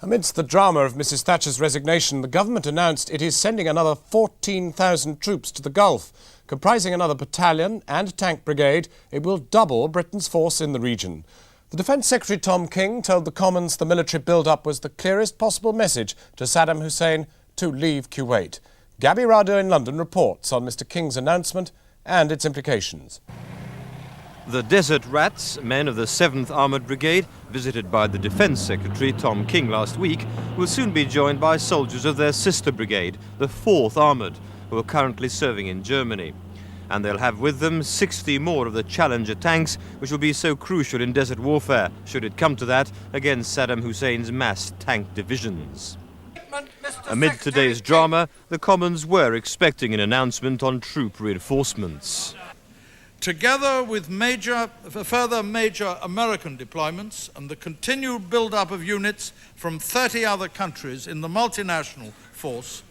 Amidst the drama of Mrs Thatcher's resignation, the government announced it is sending another 14,000 troops to the Gulf. Comprising another battalion and tank brigade, it will double Britain's force in the region. The Defence Secretary Tom King told the Commons the military build-up was the clearest possible message to Saddam Hussein to leave Kuwait. Gabby Rado in London reports on Mr King's announcement and its implications. The Desert Rats, men of the 7th Armoured Brigade, visited by the Defence Secretary Tom King last week, will soon be joined by soldiers of their sister brigade, the 4th Armoured, who are currently serving in Germany. And they'll have with them 60 more of the Challenger tanks, which will be so crucial in desert warfare, should it come to that, against Saddam Hussein's mass tank divisions. Amid today's drama, the Commons were expecting an announcement on troop reinforcements. Together with further major American deployments and the continued build-up of units from 30 other countries in the multinational force,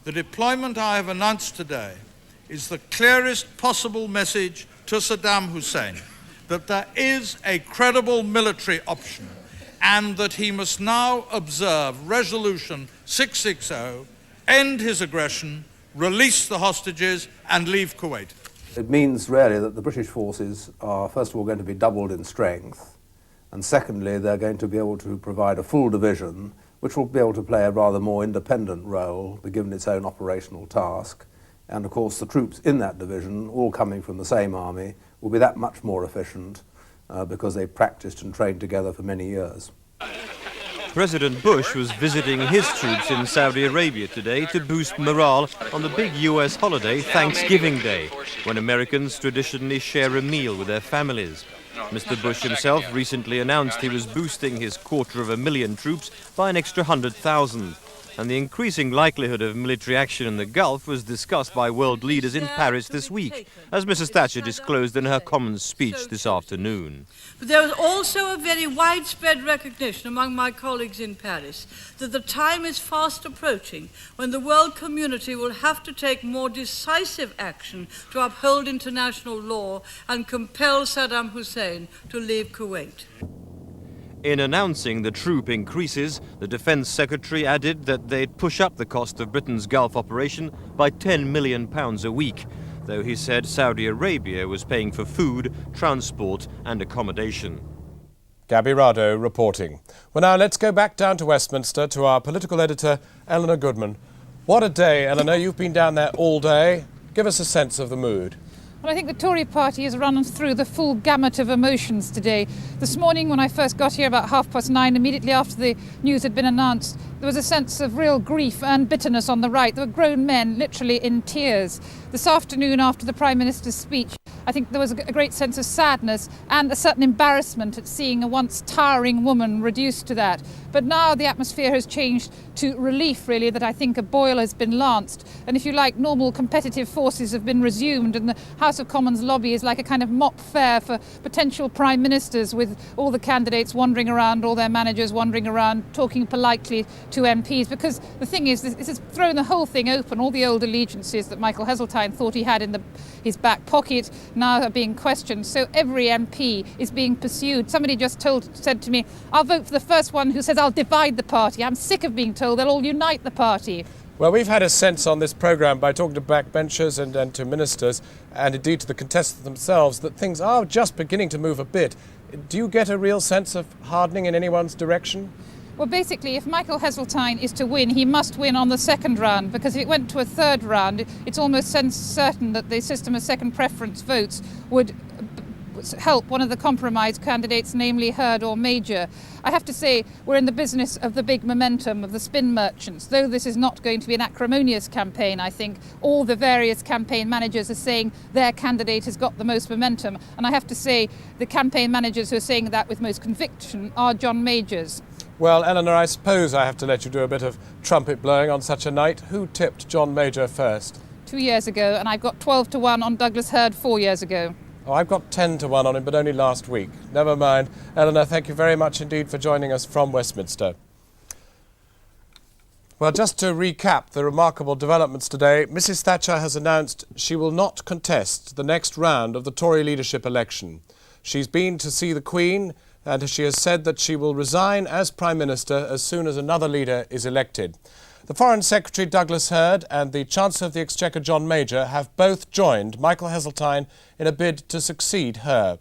the deployment I have announced today is the clearest possible message to Saddam Hussein that there is a credible military option and that he must now observe Resolution 660, end his aggression, release the hostages and leave Kuwait. It means really that the British forces are first of all going to be doubled in strength, and secondly they're going to be able to provide a full division which will be able to play a rather more independent role, be given its own operational task, and of course the troops in that division, all coming from the same army, will be that much more efficient because they've practiced and trained together for many years. President Bush was visiting his troops in Saudi Arabia today to boost morale on the big US holiday, Thanksgiving Day, when Americans traditionally share a meal with their families. Mr. Bush himself recently announced he was boosting his 250,000 troops by an extra 100,000. And the increasing likelihood of military action in the Gulf was discussed by world leaders in Paris this week, as Mrs. Thatcher disclosed in her Commons speech this afternoon. But there was also a very widespread recognition among my colleagues in Paris that the time is fast approaching when the world community will have to take more decisive action to uphold international law and compel Saddam Hussein to leave Kuwait. In announcing the troop increases, the Defence Secretary added that they'd push up the cost of Britain's Gulf operation by £10 million a week, though he said Saudi Arabia was paying for food, transport and accommodation. Gabby Rado reporting. Well, now let's go back down to Westminster to our political editor, Eleanor Goodman. What a day, Eleanor. You've been down there all day. Give us a sense of the mood. Well, I think the Tory party has run through the full gamut of emotions today. This morning, when I first got here about 9:30, immediately after the news had been announced, there was a sense of real grief and bitterness on the right. There were grown men literally in tears. This afternoon, after the Prime Minister's speech, I think there was a great sense of sadness and a certain embarrassment at seeing a once towering woman reduced to that. But now the atmosphere has changed to relief, really, that I think a boil has been lanced. And if you like, normal competitive forces have been resumed, and the House of Commons lobby is like a kind of mock fair for potential prime ministers, with all the candidates wandering around, all their managers wandering around, talking politely to MPs. Because the thing is, this has thrown the whole thing open. All the old allegiances that Michael Heseltine thought he had in his back pocket now are being questioned. So every MP is being pursued. Somebody just said to me, I'll vote for the first one who says I'll divide the party. I'm sick of being told they'll all unite the party. Well, we've had a sense on this programme by talking to backbenchers and to ministers and indeed to the contestants themselves that things are just beginning to move a bit. Do you get a real sense of hardening in anyone's direction? Well, basically, if Michael Heseltine is to win, he must win on the second round, because if it went to a third round, it's almost certain that the system of second preference votes would help one of the compromise candidates, namely Hurd or Major. I have to say, we're in the business of the big momentum of the spin merchants. Though this is not going to be an acrimonious campaign, I think all the various campaign managers are saying their candidate has got the most momentum. And I have to say, the campaign managers who are saying that with most conviction are John Major's. Well, Eleanor, I suppose I have to let you do a bit of trumpet blowing on such a night. Who tipped John Major first? 2 years ago, and I've got 12-1 on Douglas Hurd 4 years ago. Oh, I've got 10-1 on him, but only last week. Never mind. Eleanor, thank you very much indeed for joining us from Westminster. Well, just to recap the remarkable developments today, Mrs Thatcher has announced she will not contest the next round of the Tory leadership election. She's been to see the Queen, and she has said that she will resign as Prime Minister as soon as another leader is elected. The Foreign Secretary Douglas Hurd and the Chancellor of the Exchequer John Major have both joined Michael Heseltine in a bid to succeed her.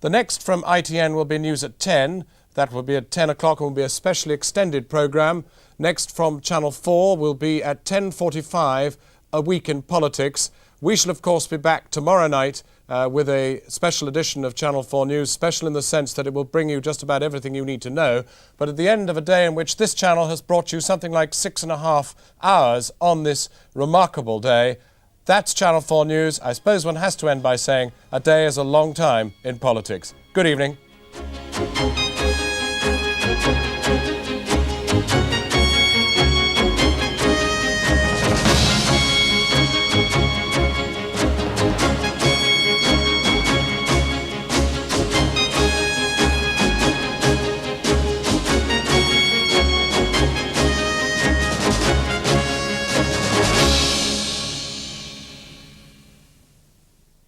The next from ITN will be news at 10. That will be at 10 o'clock and will be a specially extended programme. Next from Channel 4 will be at 10:45, A Week in Politics. We shall, of course, be back tomorrow night with a special edition of Channel 4 News, special in the sense that it will bring you just about everything you need to know. But at the end of a day in which this channel has brought you something like 6.5 hours on this remarkable day, that's Channel 4 News. I suppose one has to end by saying a day is a long time in politics. Good evening.